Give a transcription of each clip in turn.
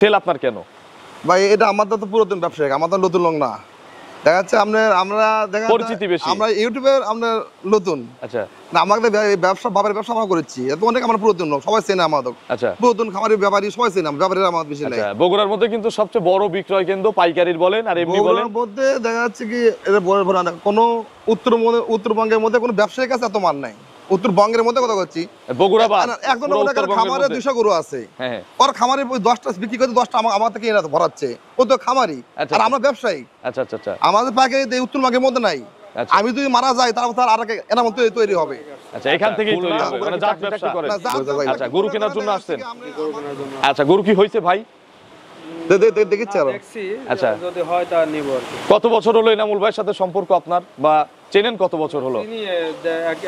তেল আপনার কেন ভাই? এটা আমাদের তো পুরাতন ব্যবসায়িক, আমাদের নতুন লোক না। দেখা যাচ্ছে আমরা দেখা পরিচিতি বেশি, আমরা ইউটিউবে আমরা নতুন। আচ্ছা না, আমাদের ব্যবসা বাবার ব্যবসা আমরা করেছি, এত অনেক আমরা পুরাতন লোক, সবাই চেনে আমাদের। আচ্ছা পুরাতন খামারি ব্যাপারী সবাই চেনে, ব্যাপারীরা আমাদের বেশি নাই। বগুড়ার মধ্যে কিন্তু সবচেয়ে বড় বিক্রয় কেন্দ্র পাইকারির বলেন আর এমনি বলেন, বগুড়ার মধ্যে দেখা যাচ্ছে কি এটা কোনো উত্তরবঙ্গের মধ্যে কোনো ব্যবসায়ীর কাছে এত মান নাই। উত্তরবঙ্গের মধ্যে কথা বলছি, বগুড়া বা একজন খামারে 200 গরু আছে, হ্যাঁ ওর খামারে 10টা বিক্রি করে 10টা আমার থেকে এরা ভরাচ্ছে, ও তো খামারি আর আমরা ব্যবসায়ী। আচ্ছা আচ্ছা আচ্ছা আমাদের পাইকারি উত্তরবঙ্গের মধ্যে নাই। আমি যদি মারা যাই তার আর এনার মধ্যে তৈরি হবে। আচ্ছা এখান থেকেই তৈরি হবে, মানে জাত ব্যবসা করেন। আচ্ছা গরু কেনার জন্য আসছেন? আচ্ছা গরু কি হইছে ভাই? দেখেছি আর আচ্ছা যদি হয় তা নিব আর কি। কত বছর হলো এনামুল ভাইয়ের সাথে সম্পর্ক আপনার, বা চেনেন কত বছর হলো? তিনি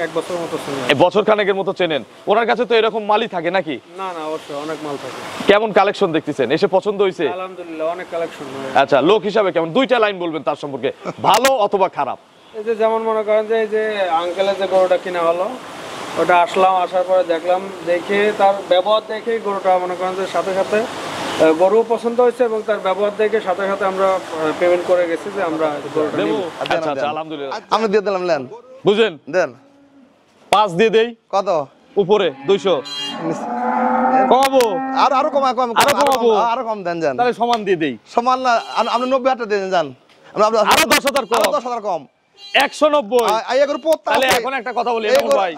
এক বছর মতো শুনি। এই বছর খানেকের মতো চেনেন। ওনার কাছে তো এরকম মালই থাকে নাকি? না না, অবশ্যই অনেক মাল থাকে। কেমন কালেকশন দেখতেছেন? এসে পছন্দ হইছে? আলহামদুলিল্লাহ অনেক কালেকশন হয়। আচ্ছা লোক হিসাবে কেমন? দুইটা লাইন বলবেন তার সম্পর্কে, ভালো অথবা খারাপ। এই যে যেমন মনে করেন যে এই যে আঙ্কেলের যে গরুটা কিনা হলো, ওটা আসলাম, আসার পরে দেখলাম, দেখে তার ব্যবহার দেখে গরুটা মনে করেন যে সাথে সাথে গরু পছন্দ হয়েছে এবং তার ব্যবহার দেখে সাথে সাথে আমরা পেমেন্ট করে গেছি যে আমরা গরুটা নিব। আচ্ছা আচ্ছা আলহামদুলিল্লাহ, আমরা দিয়ে দিলাম, নেন বুঝেন দেন। 5 দিয়ে দেই। কত উপরে 200 কমাবো? আরো কম আরো কমাবো? আরো কম দেন, যান তাহলে সমান দিয়ে দেই। সমান না, আপনি 90,000 দেন, যান আরো 10,000 কম। 10,000 কম 190। তাহলে এখন একটা কথা বলি এনামুল ভাই,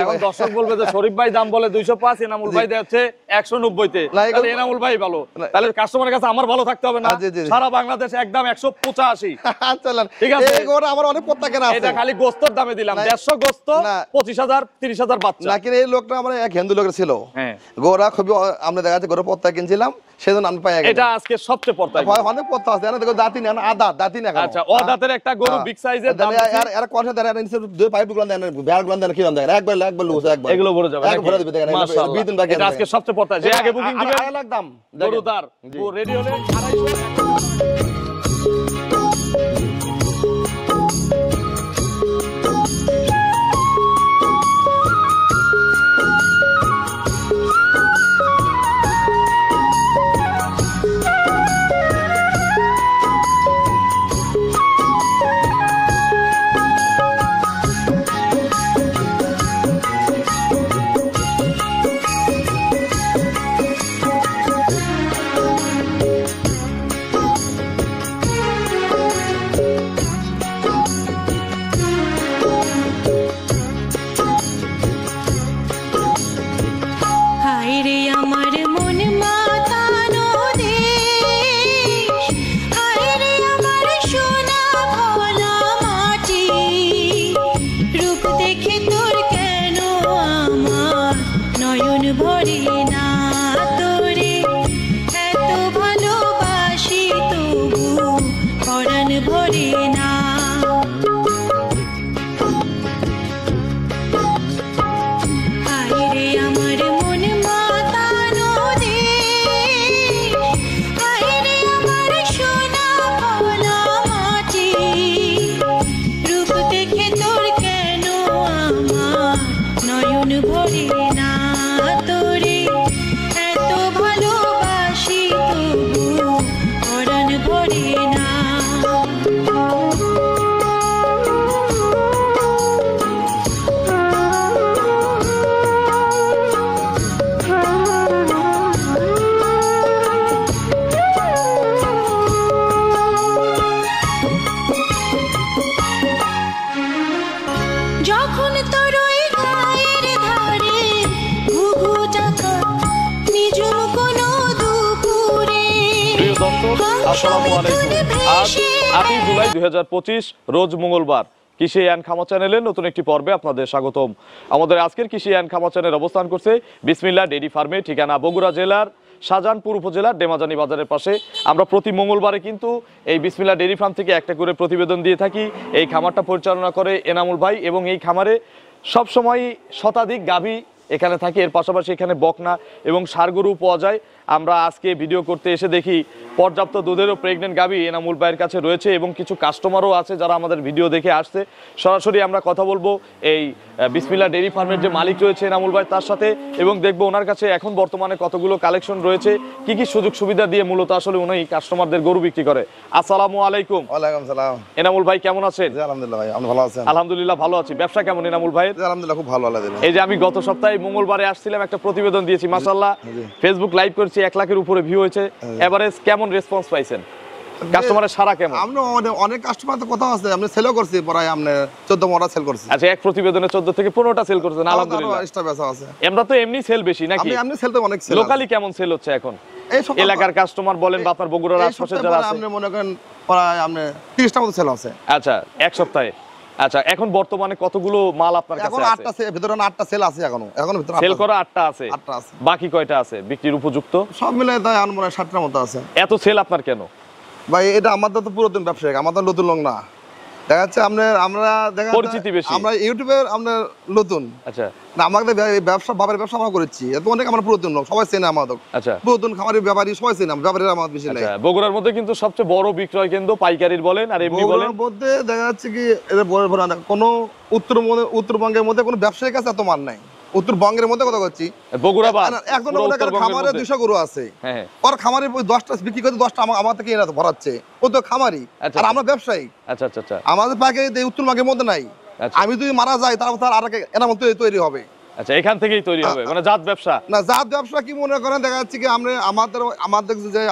এখন দর্শক বলবে যে শরীফ ভাই দাম বলে 205, এনামুল ভাই দেচ্ছে 190 তে, তাহলে এনামুল ভাই ভালো, তাহলে কাস্টমারের কাছে আমার ভালো থাকতে হবে না? সারা বাংলাদেশ একদম 185। চলেন, ঠিক আছে, এই গরু আমার অনেক পত্তা কেনা আছে। এটা খালি গোস্তর দামে দিলাম, 150 গোস্ত 25,000 30,000 বাচ্চা। নাকি এই লোকটা আমার এক হিন্দু লোকের ছিল, হ্যাঁ গোরা খুবই, আমরা দেখা যাচ্ছে গরু পত্তা কিনছিলাম, সেজন্য আমি পাই গেলাম। এটা আজকে সবচেয়ে পড়তাই অনেক পত্তা আছে, দেখো দাঁতি না, দাঁতি না। আচ্ছা ও দাঁতের একটা গরু বিগ সাইজের দাম এর কোনটা দেন, দুই পাইপ গুলো দেন, ব্যাগ গুলো দেন, কি দেন, একবার লুজ, একবার এগুলো ভরে যাবে, এক ভরে দিবে, দেখেন মাশাআল্লাহ। এটা আজকে সবচেয়ে পড়তাই, যে আগে বুকিং দিবেন একদম গরু দার রেডি হলে 250। আসসালামু আলাইকুম। আজ 8 জুলাই 2025 রোজ মঙ্গলবার। কৃষি অ্যান্ড খামার চ্যানেলের নতুন একটি পর্বে আপনাদের স্বাগতম। আমাদের আজকের কৃষি অ্যান্ড খামার চ্যানেল অবস্থান করছে বিসমিল্লাহ ডেইরি ফার্মে, ঠিকানা বগুড়া জেলার শাহজাহানপুর উপজেলার ডেমাজানি বাজারের পাশে। আমরা প্রতি মঙ্গলবারে কিন্তু এই বিসমিল্লাহ ডেইরি ফার্ম থেকে একটা করে প্রতিবেদন দিয়ে থাকি। এই খামারটা পরিচালনা করে এনামুল ভাই এবং এই খামারে সবসময় শতাধিক গাভী এখানে থাকে। এর পাশাপাশি এখানে বকনা এবং ষাঁড় গরু পাওয়া যায়। আমরা আজকে ভিডিও করতে এসে দেখি পর্যাপ্ত দুধেরও প্রেগনেন্ট গাভী এনামুল ভাইয়ের কাছে রয়েছে এবং কিছু কাস্টমারও আছে যারা আমাদের ভিডিও দেখে আসছে। সরাসরি আমরা কথা বলবো এই বিসমিল্লাহ ডেইরি ফার্মের যে মালিক রয়েছে এনামুল ভাই তার সাথে, এবং দেখবো ওনার কাছে এখন বর্তমানে কতগুলো কালেকশন রয়েছে, কি কি সুযোগ সুবিধা দিয়ে মূলত আসলে উনি কাস্টমারদের গরু বিক্রি করে। আসসালামু আলাইকুম। ওয়ালাইকুম সালাম। এনামুল ভাই কেমন আছেন? জি আলহামদুলিল্লাহ ভাই, আপনি ভালো আছেন? আলহামদুলিল্লাহ ভালো আছি। ব্যবসা কেমন এনামুল ভাইয়ের? জি আলহামদুলিল্লাহ খুব ভালো আলহামদুলিল্লাহ। এই যে আমি গত সপ্তাহে মঙ্গলবারে আসছিলাম, একটা প্রতিবেদন দিয়েছি, মাশাআল্লাহ জি। ফেসবুক লাইভ করেছি, 1 লাখের উপরে ভিউ হয়েছে। এভারেজ কেমন রেসপন্স পাইছেন? কাস্টমারের সাড়া কেমন? আমরা অনেক কাস্টমার তো কথা আছে, আমরা সেলও করছি, প্রায় আমরা 14 মরা সেল করছি। আচ্ছা, এক প্রতিবেদনে 14 থেকে 15টা সেল করেছেন, আলহামদুলিল্লাহ। এক্সট্রা বেচা আছে। আমরা তো এমনি সেল বেশি নাকি? আমি সেল তো অনেক সেল। লোকালি কেমন সেল হচ্ছে এখন? এই সপ্তাহে এলাকার কাস্টমার বলেন বা আপনার বগুড়ার আশপাশে যারা আছে? আপনি মনে করেন প্রায় আপনি 30টা মতো সেল আছে। আচ্ছা, এক সপ্তাহে। আচ্ছা, এখন বর্তমানে কতগুলো মাল আপনার কাছে এখন আছে? 8টা সেল, ভিতরে 8টা সেল আছে এখন ভিতরে সেল করা 8টা আছে। 8টা আছে। বাকি কয়টা আছে বিক্রির উপযুক্ত? সব মিলে তাই আমার মনে হয় 60টার মতো আছে। এত সেল আপনার কেন ভাই এটা আমাদের তো পুরাতন ব্যবসায়িক, আমাদের নতুন লোক না। দেখা যাচ্ছে আমরা দেখা পরিচিতি বেশি। আমরা ইউটিউবের আমরা নতুন। আচ্ছা না, আমাদের ব্যবসা বাবার ব্যবসা আমরা করেছি, এত অনেক আমরা পুরাতন লোক, সবাই চেনে আমাদের। আচ্ছা পুরাতন খামারি ব্যাপারী সবাই চেনে, ব্যাপারীরা আমাদের বেশি নাই। আচ্ছা, বগুড়ার মধ্যে কিন্তু সবচেয়ে বড় বিক্রয় কেন্দ্র পাইকারির বলেন আর এমনি বলেন, বগুড়ার মধ্যে দেখা যাচ্ছে কি এদের কোনো উত্তরবঙ্গের মধ্যে কোনো ব্যবসায়ীর কাছে এত মান নাই। উত্তরবঙ্গের মধ্যে কথা বলছি, বগুড়া বা একজন খামারে 200 গরু আছে, হ্যাঁ ওর খামারে 10টা বিক্রি করে 10টা আমার থেকে এরা ভরাচ্ছে, ও তো খামারি আচ্ছা, আর আমরা ব্যবসায়ী। আচ্ছা আচ্ছা আচ্ছা আমাদের পাইকারি উত্তরবঙ্গের মধ্যে নাই। আচ্ছা। আমি যদি মারা যাই তারপর তার আর এনাম তৈরি হবে। আচ্ছা, এখান থেকেই তৈরি হবে মানে জাত ব্যবসা না, জাত ব্যবসা কি মনে করেন, দেখা যাচ্ছে কি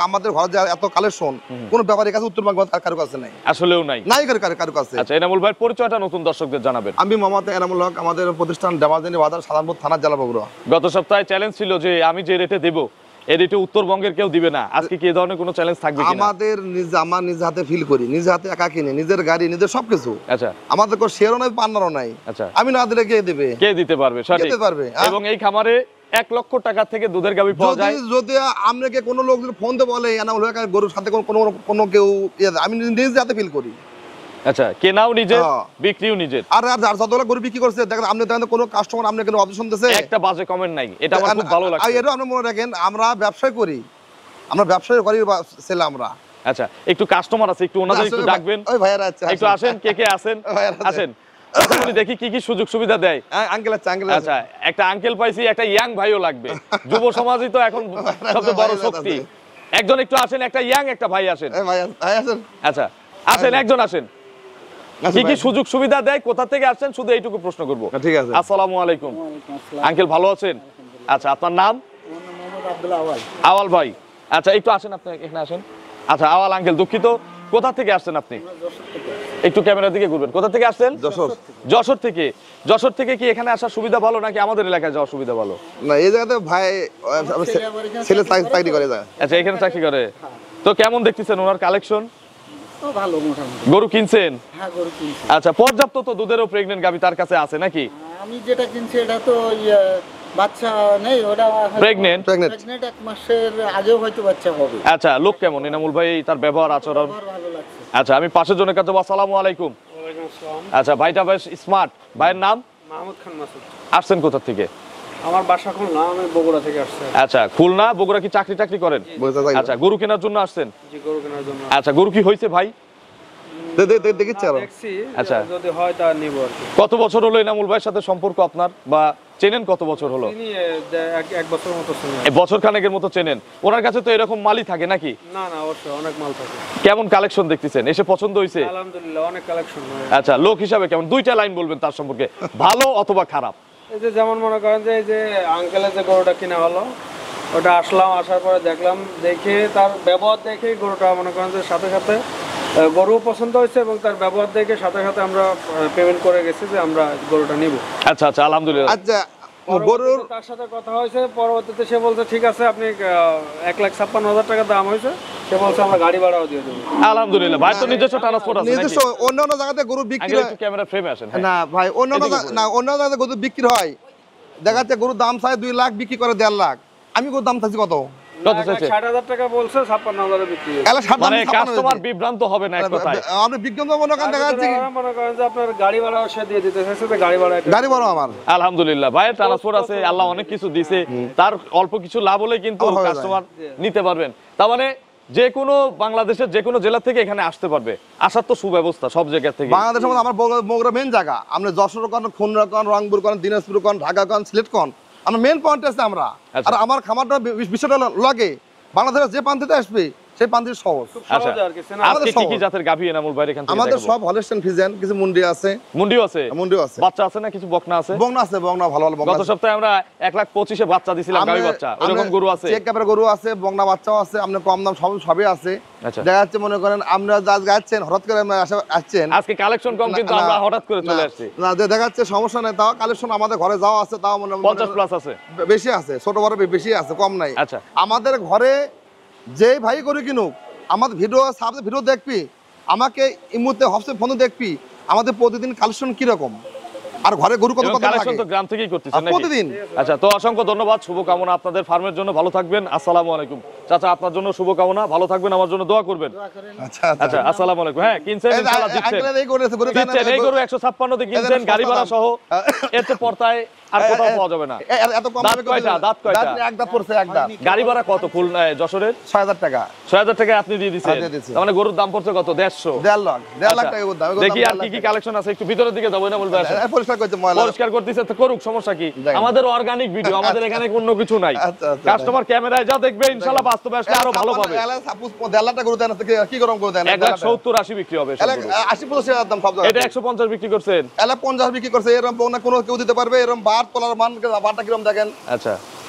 আমাদের ঘরে যে এত কালেকশন কোন ব্যাপারের কাছে উত্তরবঙ্গ কারো কাছে নাই, আসলেও নাই। নাই কারো কাছে। আচ্ছা, এনামুল ভাইয়ের পরিচয়টা নতুন দর্শকদের জানাবেন। আমি মোহাম্মদ এনামুল হক, আমাদের প্রতিষ্ঠান ডামারদিনী বাজার, সাধারণপুর থানা, জেলা বগুড়া। গত সপ্তাহে চ্যালেঞ্জ ছিল যে আমি যে রেটে দেব এই রেটে উত্তরবঙ্গের কেউ দিবে না, আজকে কি এই ধরনের কোনো চ্যালেঞ্জ থাকবে কিনা? আমার নিজ হাতে ফিল করি, নিজ হাতে একা কিনে, নিজের গাড়ি, নিজের সবকিছু। আচ্ছা আমাদের কোনো শেয়ারও নাই, পার্টনারও নাই। আচ্ছা, আমি না দিলে কে দেবে? কে দিতে পারবে? সঠিক দিতে পারবে। এবং এই খামারে 1 লক্ষ টাকা থেকে দুধের গাভী পাওয়া যায়। যদি আপনাকে কোনো লোক যদি ফোন দিয়ে বলে এনামুল হক গরুর সাথে কোনো কেউ আমি নিজে হাতে ফিল করি। আচ্ছা, কেনাও নিজের, হ্যাঁ। বিক্রিও নিজের। আর যতগুলো গরু বিক্রি করছে দেখেন, আপনি দেখেন কোনো কাস্টমার আপনি কোনো অবজেকশন দিয়েছে? একটা বাজে কমেন্ট নাই, এটা আমার খুব ভালো লাগছে। এটা আপনি মনে রাখেন, আমরা ব্যবসা করি, আমরা ব্যবসায়ী করি ছেলে আমরা। আচ্ছা, একটু কাস্টমার আছে, একটু ওনাদের একটু ডাকবেন। ওই ভাইয়ারা আছে, একটু আসেন, কে আসেন? ভাইয়ারা আছে। আসেন, আসুন, দেখি কি কি সুযোগ সুবিধা দেয়। আঙ্কেল আছে, আঙ্কেল আছে। আচ্ছা, একটা আঙ্কেল পাইছি, একটা ইয়াং ভাইও লাগবে। যুব সমাজই তো এখন সবচেয়ে বড় শক্তি। একজন একটু আসেন, একটা ইয়াং একটা ভাই আসেন। এই ভাই আছেন? আচ্ছা, আসেন, একজন আসেন। কি কি সুযোগ সুবিধা দেয়, কোথা থেকে আসছেন, শুধু এইটুকু প্রশ্ন করব। ঠিক আছে। আসসালামু আলাইকুম। আঙ্কেল ভালো আছেন? আচ্ছা, আপনার নাম? আওয়াল ভাই। আচ্ছা, একটু আসেন, আপনি এখানে আসেন। আচ্ছা, আওয়াল আঙ্কেল, দুঃখিত, কোথা থেকে আসছেন আপনি? একটু ক্যামেরার দিকে ঘুরবেন। কোথা থেকে আসছেন? যশোর থেকে। যশোর থেকে কি এখানে আসার সুবিধা ভালো নাকি আমাদের এলাকায় যাওয়ার সুবিধা ভালো? না, এই জায়গাতে ভাই ছেলে চাকরি করে যায়। আচ্ছা, এখানে চাকরি করে। তো কেমন দেখতেছেন ওনার কালেকশন? ভালো, মোটামুটি। গরু কিনছেন? হ্যাঁ, গরু কিনছি। আচ্ছা, পর্যাপ্ত তো দুধেরও প্রেগনেন্ট গাভী তার কাছে আছে নাকি? আমি যেটা কিনছি এটা তো বাচ্চা নেই, ওটা প্রেগনেন্ট। 1 মাসের আগেও হয়তো বাচ্চা হবে। আচ্ছা, লোক কেমন এনামুল ভাই, তার ব্যবহার আচরণ? ভালো লাগছে। আচ্ছা, আমি পাশের জনের কাছে। আসসালামু আলাইকুম। ওয়ালাইকুম আসসালাম। আচ্ছা, ভাইটা বেশ স্মার্ট। ভাইয়ের নাম? মাহমুদ খান মাসুদ। আসছেন কোথা থেকে? আমার বাসা খুলনা, আমি বগুড়া থেকে আসছি। আচ্ছা, খুলনা। বগুড়া কি চাকরি করেন? আচ্ছা, গরু কেনার জন্য আসছেন? জি, গরু কেনার জন্য। আচ্ছা, গরু কি হয়েছে ভাই? দেখিচ্ছি আরো। দেখছি, আচ্ছা। যদি হয় তা নিব আর কি। কত বছর হলো এনামুল ভাইয়ের সাথে সম্পর্ক আপনার, বা চেনেন কত বছর হলো? তিনি এক বছর মতো শুনে। এই বছর খানেকের মতো চেনেন। ওনার কাছে তো এরকম মালই থাকে নাকি? না না, অবশ্যই অনেক মাল থাকে। কেমন কালেকশন দেখতেছেন? এসে পছন্দ হয়েছে? আলহামদুলিল্লাহ, অনেক কালেকশন। আচ্ছা, লোক হিসাবে কেমন? 2টা লাইন বলবেন তার সম্পর্কে, ভালো অথবা খারাপ। এই যে যেমন মনে করেন যে এই যে আঙ্কেলের যে গরুটা কিনা হলো, ওটা আসলাম, আসার পরে দেখলাম, দেখে তার ব্যবহার দেখে গরুটা মনে করেন যে সাথে সাথে গরু পছন্দ হয়েছে এবং তার ব্যবহার দেখে সাথে সাথে আমরা পেমেন্ট করে গেছি যে আমরা গরুটা নিব। আচ্ছা আচ্ছা, আলহামদুলিল্লাহ। আচ্ছা, গরুর তার সাথে কথা হয়েছে, পরবর্তীতে সে বলছে ঠিক আছে, আপনি 1,56,000 টাকা দাম হয়েছে, সে বলছে আমরা গাড়ি ভাড়াও দিয়ে দেবো। আলহামদুলিল্লাহ। ভাই তো নিজস্ব ট্রান্সপোর্ট আছে নাকি? নিজস্ব অন্যান্য জায়গাতে গরু বিক্রি আগে হয় একটু ক্যামেরা ফ্রেমে আসেন। না ভাই, অন্যান্য জায়গাতে গরু বিক্রি হয়, দেখা যাচ্ছে গরুর দাম চাই 2 লাখ, বিক্রি করে 1.5 লাখ। আমি গরুর দাম চাইছি কত? কত চাইছে? 60,000 টাকা বলছে, 56,000 এ বিক্রি হয়েছে। এলা 60 মানে দাম কাস্টমার বিভ্রান্ত হবে না এক কথায়। আমরা বিজ্ঞান মনে করেন দেখা যাচ্ছে কি মনে করেন যে আপনার গাড়ি ভাড়া সে দিয়ে দিতে চাইছে, যে গাড়ি ভাড়া এটা গাড়ি বড় আমার আলহামদুলিল্লাহ ভাই, ট্রান্সপোর্ট আছে, আল্লাহ অনেক কিছু দিছে, তার অল্প কিছু লাভ হলে কিন্তু হয়ে যায়। কাস্টমার নিতে পারবেন। তার মানে যে কোনো বাংলাদেশের যে কোনো জেলা থেকে এখানে আসতে পারবে, আসার তো সুব্যবস্থা সব জায়গা থেকে। বাংলাদেশের মধ্যে আমার বগুড়া মেন জায়গা, আমরা যশোর কোন, খুলনা কোন, রংপুর কোন, দিনাজপুর কোন, ঢাকা কোন, সিলেট কোন, আমরা মেন পয়েন্টে আছে আমরা। আচ্ছা। আর আমার খামারটা বিষয়টা লাগে বাংলাদেশের যে প্রান্তে আসবে সেই প্রান্তে সহজ। আচ্ছা, সহজে আর কি, চেনা আজকে কি কি সহজ। জাতের গাভী এনামুল ভাই এখান থেকে আমাদের দেখাবো? সব হলস্টেইন ফ্রিজিয়ান, কিছু মুন্ডি আছে, মুন্ডিও আছে, মুন্ডিও আছে, বাচ্চা আছে না কিছু বকনা আছে? বংনা আছে, বংনা ভালো ভালো বংনা গত আছে। সপ্তাহে আমরা 1,25,000 এ বাচ্চা দিছিলাম, গাভী বাচ্চা, ওরকম গরু আছে? চেক ক্যাপের গরু আছে, বংনা বাচ্চাও আছে, আপনি কম দাম সবই আছে। আচ্ছা। দেখা যাচ্ছে মনে করেন আমরা আজ যাচ্ছেন হঠাৎ করে আসছেন, আজকে কালেকশন কম কিন্তু না, আমরা হঠাৎ করে চলে আসছি। না দেখা যাচ্ছে সমস্যা নেই, তাও কালেকশন আমাদের ঘরে যাওয়া আছে, তাও 50 প্লাস আছে। বেশি আছে, ছোট বড় বেশি আছে, কম নাই। আচ্ছা। আমাদের ঘরে যেই ভাই করে কিনুক, আমাদের ভিডিও সাবজে ভিডিও দেখবি, আমাকে এই মুহূর্তে হোয়াটসঅ্যাপ ফোনে দেখবি আমাদের প্রতিদিন কালেকশন কি রকম, আর ঘরে গরু কত কত কালেকশন থাকে তো গ্রাম থেকেই করতেছেন নাকি? প্রতিদিন। আচ্ছা, তো অসংখ্য ধন্যবাদ, শুভকামনা আপনাদের ফার্মের জন্য, ভালো থাকবেন। আসসালামু আলাইকুম। চাচা আপনার জন্য শুভকামনা, ভালো থাকবেন, আমার জন্য দোয়া করবেন। আচ্ছা আচ্ছা, আসসালামু আলাইকুম। হ্যাঁ, কিনছেন ইনশাআল্লাহ দিচ্ছেন। দিচ্ছেন এই গরু 156 তে কিনছেন, গাড়ি ভাড়া সহ, এর তো পর্তায় আর কোথাও পাওয়া যাবে না। এত কম দাঁত কয়টা? দাঁত কয়টা? এক দাঁত পড়ছে, এক দাঁত। গাড়ি ভাড়া কত খুলনা যশোরের? ৬,০০০ টাকা। ৬,০০০ টাকা আপনি দিয়ে দিচ্ছেন। দিয়ে দিচ্ছি। তার মানে গরুর দাম পড়ছে কত? 150। ১.৫ লাখ, ১.৫ লাখ টাকা গরুর দাম। দেখি আর কি কি কালেকশন আছে, একটু ভিতরের দিকে যাবো না বলবে? পরিষ্কার করছে ময়লা। পরিষ্কার করতেছে তো করুক, সমস্যা কি? দেখেন। আমাদের অর্গানিক ভিডিও, আমাদের এখানে কোনো কিছু নাই। আচ্ছা, আচ্ছা। কাস্টমার ক্যামেরায় যা দেখবে ইনশাআল্লাহ বাস্তবে আসলে আরো ভালো পাবে। ১.৫ লাখ টাকা গরু দেন, কি গরম করে দেন? 1,70,80 বিক্রি হবে সব গরু। ৮০-৮৫ দাম সব জায়গায়। এটা 150 বিক্রি করছেন। ১.৫০ বিক্রি করছে, এরকম বংনা কোনো কেউ দিতে পারবে? এরকম বার তোলার মান, বারটা কিরকম দেখেন। আচ্ছা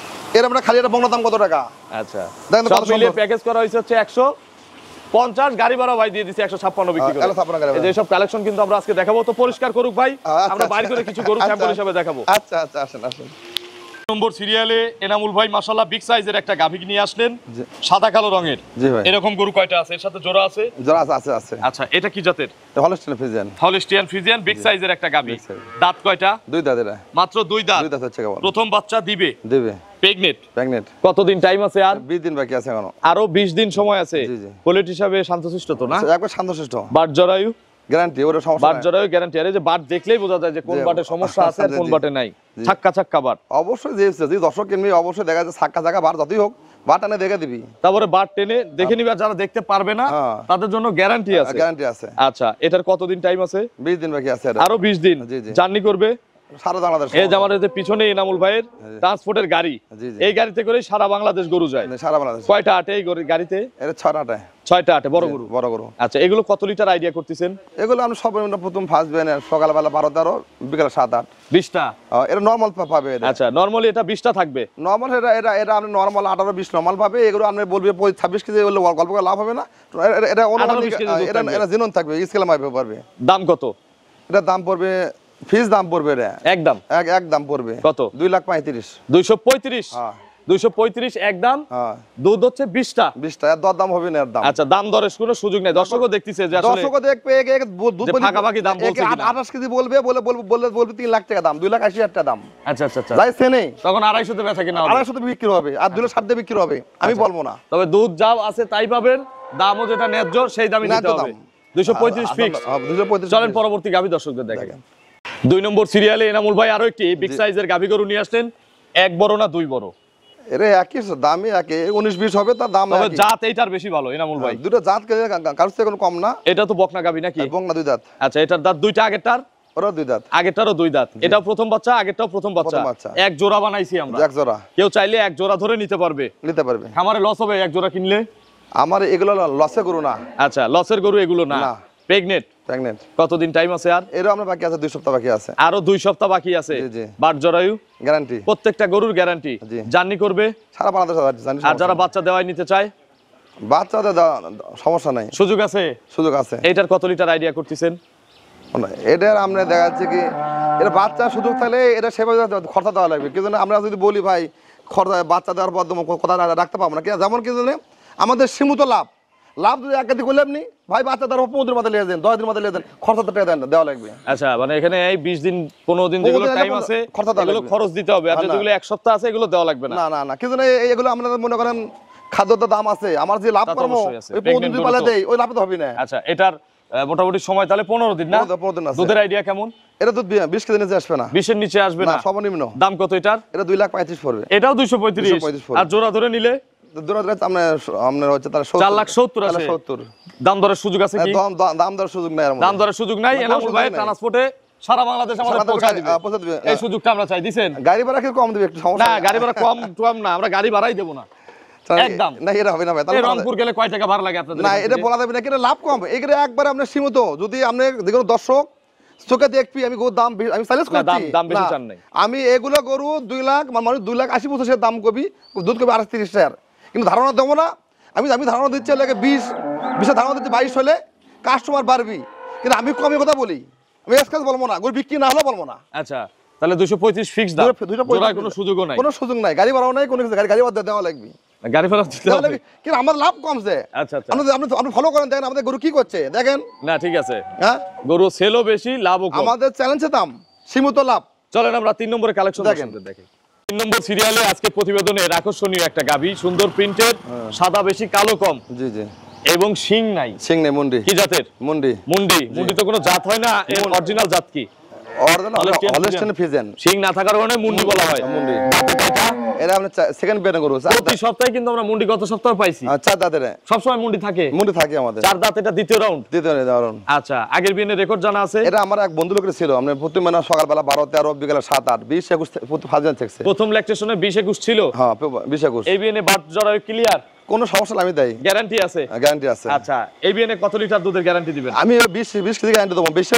এরকম একটা খালি একটা বংনার দাম কত টাকা? আচ্ছা, দেখেন তো সব কত মিলিয়ে সুন্দর। প্যাকেজ করা হয়েছে হচ্ছে 150, গাড়ি ভাড়া ভাই দিয়ে দিছে 156 বিক্রি করে। 156 গাড়ি ভাড়া। এই যে সব কালেকশন কিন্তু আমরা আজকে দেখাবো, তো পরিষ্কার করুক ভাই, আচ্ছা, আমরা বাইরে করে আচ্ছা। কিছু গরু আচ্ছা। স্যাম্পল হিসেবে দেখাবো। আচ্ছা আচ্ছা, আসেন আসেন। নম্বর সিরিয়ালে এনামুল ভাই মাশাআল্লাহ বিগ সাইজের একটা গাভী নিয়ে আসলেন, জি। সাদা কালো রঙের। জি ভাই। এরকম গরু কয়টা আছে? এর সাথে জোড়া আছে? যারা আছে আছে আছে। আচ্ছা, এটা কি জাতের? Holstein Friesian, Holstein Friesian, big সাইজের একটা গাভী। Big size। দাঁত কয়টা? 2 দাঁত এরা। মাত্র 2 দাঁত। 2 দাঁত হচ্ছে কেবল। প্রথম বাচ্চা দিবে, দিবে। প্রেগনেন্ট। প্রেগনেন্ট। কতদিন টাইম আছে আর? 20 দিন বাকি আছে এখনো। আরো 20 দিন সময় আছে। জি, জি। কোয়ালিটি হিসাবে শান্তশিষ্ট তো না? একবার শান্তশিষ্ট। বাট জরায়ু? গ্যারান্টি, ওর সমস্যা বাট নাই। জরায়ু গ্যারান্টি। আরে যে বাট দেখলেই বোঝা যায় যে কোন জি, বাটে সমস্যা আছে আর জি, কোন জি। বাটে নাই। জি। ছাক্কা ছাক্কা বাট। অবশ্যই যে দর্শক কিনবি অবশ্যই দেখা যাচ্ছে ছাক্কা ছাক্কা বার যতই হোক, বার টানে দেখে দিবি। তারপরে বাট টেনে দেখে নিবে, আর যারা দেখতে পারবে না হ্যাঁ। তাদের জন্য গ্যারান্টি আছে। গ্যারান্টি আছে। আচ্ছা, এটার কতদিন টাইম আছে? 20 দিন বাকি আছে এটা। আরো 20 দিন জি, জি। জার্নি করবে। সারা বাংলাদেশ। এই যে আমাদের যে পিছনে এনামুল ভাইয়ের ট্রান্সপোর্টের গাড়ি, জি, জি। এই গাড়িতে করে সারা বাংলাদেশ গরু যায়। সারা বাংলাদেশ। কয়টা আটে এই গাড়িতে? এটা 6টায়। 6টা আটে, বড় গরু। বড় গরু। আচ্ছা, এগুলো কত লিটার আইডিয়া করতেছেন? এগুলো আমি সব প্রথম ফার্স্ট বেন, সকালবেলা 12-13, বিকেল 7-8। 20টা। এটা নরমাল পাবে এটা। আচ্ছা, নরমালি এটা 20টা থাকবে। নরমাল এটা এটা এটা আপনি নরমাল 18-20 নরমাল পাবে। এগুলো আপনি বলবে 26 কেজি বললে গল্প করে লাভ হবে না। এটা 18-20 কেজি দুধ এটা থাকবে। এটা জিনন থাকবে, স্কেলে মাপবে পারবে। দাম কত? এটা দাম পড়বে, ফিস দাম পড়বে এটা একদম এক দাম পড়বে কত? 2,35,000। 235। হ্যাঁ 235 একদম। হ্যাঁ। দুধ হচ্ছে 20টা। 20টা, এর দর দাম হবে না, এর দাম। আচ্ছা, দাম দরের কোনো সুযোগ নেই, দর্শকও দেখতেছে যে আসলে দর্শকও দেখবে দুধ যে ভাগাভাগি দাম বলছে কিনা। 28 কেজি বলবে, বলবে 3 লাখ টাকা দাম, 2,80,000 টাকা দাম। আচ্ছা আচ্ছা আচ্ছা, যাইছে নেই তখন 250 বেচা কিনা হবে। 250 বিক্রি হবে, আর 260 বিক্রি হবে, আমি বলবো না। তবে দুধ যা আছে তাই পাবেন, দামও যেটা ন্যায্য সেই দামই নিতে ন্যায্য হবে। দাম। 235 ফিক্স। 235। চলেন পরবর্তী গাভী দর্শকদের দেখেন। 2 নম্বর সিরিয়ালে এনামুল ভাই আরো একটি বিগ সাইজের গাভী গরু নিয়ে আসলেন। এক বড় না 2 বড়? এর একই দামই, একই 19-20 হবে, তার দাম তবে একই। জাত এইটার বেশি ভালো এনামুল ভাই। দুটো জাত কারোর থেকে কোনো কম না। এটা তো বকনা গাভী নাকি? এবং না 2 দাঁত। আচ্ছা, এটার দাঁত দুইটা, আগেরটার ওরা 2 দাঁত। আগেরটারও 2 দাঁত। এটাও প্রথম বাচ্চা, আগেরটাও প্রথম বাচ্চা। বাচ্চা। এক জোড়া বানাইছি আমরা। এক জোড়া কেউ চাইলে এক জোড়া ধরে নিতে পারবে। নিতে পারবে। খামারে লস হবে এক জোড়া কিনলে? আমার এগুলো লসে গরু না। আচ্ছা, লসের গরু এগুলো না। না। প্রেগনেন্ট। প্রেগনেন্ট। কতদিন টাইম আছে আর? এরও আমরা বাকি আছে 2 সপ্তাহ বাকি আছে। আরো 2 সপ্তাহ বাকি আছে। জি, জি। বাট জরায়ু গ্যারান্টি। প্রত্যেকটা গরুর গ্যারান্টি। জি। জার্নি করবে সারা বাংলাদেশ জানি। আর যারা বাচ্চা দেওয়াই নিতে চায় বাচ্চাদের সমস্যা নাই, সুযোগ আছে। সুযোগ আছে। এইটার কত লিটার আইডিয়া করতেছেন? এটার আমরা দেখা যাচ্ছে কি, এটা বাচ্চা সুযোগ থাকলে এটা সেভাবে খরচা দেওয়া লাগবে। কিন্তু আমরা যদি বলি ভাই খরচা বাচ্চা দেওয়ার পর কথা রাখতে পারবো না, যেমন কি জানে আমাদের সীমিত লাভ যদি একাধিক করলে আপনি ভাই বাচ্চা দেওয়ার 15 দিনের মধ্যে লিয়ে দেন, 10 দিনের মধ্যে লিয়ে দেন, খরচা টাকা দেওয়া লাগবে। আচ্ছা, মানে এখানে এই 20 দিন 15 দিন যেগুলো 15 দিন টাইম আছে খরচা দেওয়া এগুলো লাগবে। খরচ দিতে হবে, আর না, না। যেগুলো এক সপ্তাহ আছে এগুলো দেওয়া লাগবে না। না না না, কিন্তু এগুলো আমরা মনে করেন খাদ্যর দাম আছে, আমার যে লাভ তা তো কর্ম অবশ্যই আছে। ওই Pregnant 15 গরু পালে তো। দেই, ওই লাভ তো হবে না। আচ্ছা, এটার মোটামুটি সময় তাহলে 15 দিন না? 15 দিন আছে। দুধের আইডিয়া কেমন? এটা দুধ 20 কেজি নিচে আসবে না। 20 এর নিচে আসবে না, না? সর্বনিম্ন। দাম কত এটার? এটা 2,35,000 পড়বে। এটাও 235। 235 আর জোড়া ধরে নিলে দূরে আপনার হচ্ছে তার 4,70,000 আছে। 70। দাম দরের সুযোগ আছে কি? দাম দর সুযোগ নাই এর মধ্যে। দাম দরের সুযোগ নাই। কোনো এনামুল সুযোগ ভাই নাই। ট্রান্সপোর্টে সারা বাংলাদেশ আমাদের সারা পৌঁছে দিবে। পৌঁছে দিবে। এই সুযোগটা আমরা চাই, দিছেন? গাড়ি ভাড়া কি কম দিবে একটু সমস্যা না, নাই। গাড়ি ভাড়া কম না, আমরা গাড়ি ভাড়াই দেব না। একদম। না, এটা হবে না ভাই। এই তাহলে রংপুর গেলে কয় টাকা ভাড়া লাগে আপনাদের? না, এটা বলা যাবে না, এটা লাভ কম। এগুলো একবারে আপনার সীমিত। যদি আপনি দেখুন দর্শক চোখে দেখবি আমি গরুর দাম আমি সাইলেন্স না, করছি দাম বেশি না, চান নাই। আমি এগুলো গরু 2 লাখ মানে 2,80,000 দাম কবি, দুধ কবি 38,000, কিন্তু ধারণা দেবো না। আমি ধারণা দিচ্ছি লাগে 20 ধারণা দিচ্ছি 22 হলে কাস্টমার বাড়বি, কিন্তু আমি কমে কথা বলি, আমি এসকাজ বলবো না, গরু বিক্রি না হলে বলবো না। আচ্ছা, তাহলে 235 ফিক্স দাম। জোড়ায় কোনো সুযোগও নাই। কোনো সুযোগ নাই, গাড়ি ভাড়াও নাই, কোনো কিছু গাড়ি ভাড়া দেওয়া লাগবে। গাড়ি ভাড়া দিতে হবে। কিন্তু আমার লাভ কমছে। আচ্ছা আচ্ছা। আপনি ফলো করেন, দেখেন আমাদের গরু কি করছে দেখেন। না, ঠিক আছে। হ্যাঁ, গরু সেলও বেশি, লাভও কম। আমাদের চ্যালেঞ্জের দাম সীমিত লাভ। চলেন আমরা 3 নম্বরের কালেকশন দেখেন। দেখি। 3 নম্বর সিরিয়ালে আজকে প্রতিবেদনের আকর্ষণীয় একটা গাভী, সুন্দর প্রিন্টেড, সাদা বেশি কালো কম, জি জি, এবং শিং নাই। সিং নেই, মুন্ডি। কি জাতের? মুন্ডি। মুন্ডি তো কোনো জাত হয় না, এর অরিজিনাল জাত কি? Holstein Friesian. শিং না থাকার কারণে মুন্ডি বলা হয়। মুন্ডি। দাঁতে কয়টা? এরা আপনি সেকেন্ড বের গরু। প্রতি সপ্তাহে কিন্তু আমরা মুন্ডি গত সপ্তাহে পাইছি। 4 দাঁতের সবসময় মুন্ডি থাকে। মুন্ডি থাকে আমাদের। 4 দাঁত, এটা দ্বিতীয় রাউন্ড। দ্বিতীয় দারুন। আচ্ছা, আগের বিয়ের রেকর্ড জানা আছে? এটা আমার এক বন্ধু লোকের ছিল, আমরা প্রতি মানে সকালবেলা 12, 13, বিকেলে 7, 8, 20, 21 প্রতি ফাজলান থাকছে। প্রথম ল্যাকটেশনে 20-21 ছিল। হ্যাঁ, 20, 21। এই বিয়ে বাট জড়ায় ক্লিয়ার? কোনো সমস্যা নাই, আমি দেই, গ্যারান্টি আছে? গ্যারান্টি আছে। আচ্ছা, এই বিয়ে কত লিটার দুধের গ্যারান্টি দিবেন? আমি 20 কেজি গ্যারান্টি দেবো, 20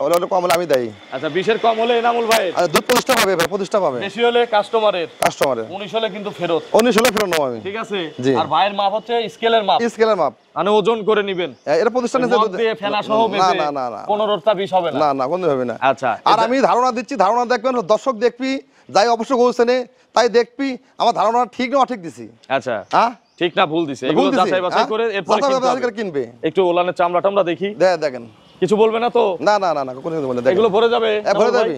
হলে কম হলে আমি দেই। আচ্ছা, 20 এর কম হলে এনামুল ভাই, আর দুধ 25টা পাবে ভাই, 25টা পাবে। বেশি হলে কাস্টমারের, কাস্টমারে 19 হলে কিন্তু ফেরত। 19 হলে ফেরত নেবো আমি। ঠিক আছে? জি। আর ভাইয়ের মাপ হচ্ছে স্কেলের মাপ, স্কেলের মাপ, মানে ওজন করে নেবেন। এটা প্রতিষ্ঠানে মগ দিয়ে ফেনা সহ না বেঁধে না না না 15টা 20 হবে না। না না, কোনো হবে না। আচ্ছা, আর আমি ধারণা দিচ্ছি, ধারণা দেখবেন, দর্শক দেখবি, যাই অবশ্যই গোছেনে তাই দেখবি আমার ধারণা ঠিক না অঠিক দিছি। আচ্ছা, হ্যাঁ, ঠিক না ভুল দিছে, এগুলো যাচাই বাছাই করে এরপরে কিনবে। একটু ওলানের চামড়া টামড়া দেখি। দেখেন, কিছু বলবে না তো? না না না না, কোনো কিছু বলে দেখেন, এগুলো ভরে যাবে? ভরে ভাই? যাবে,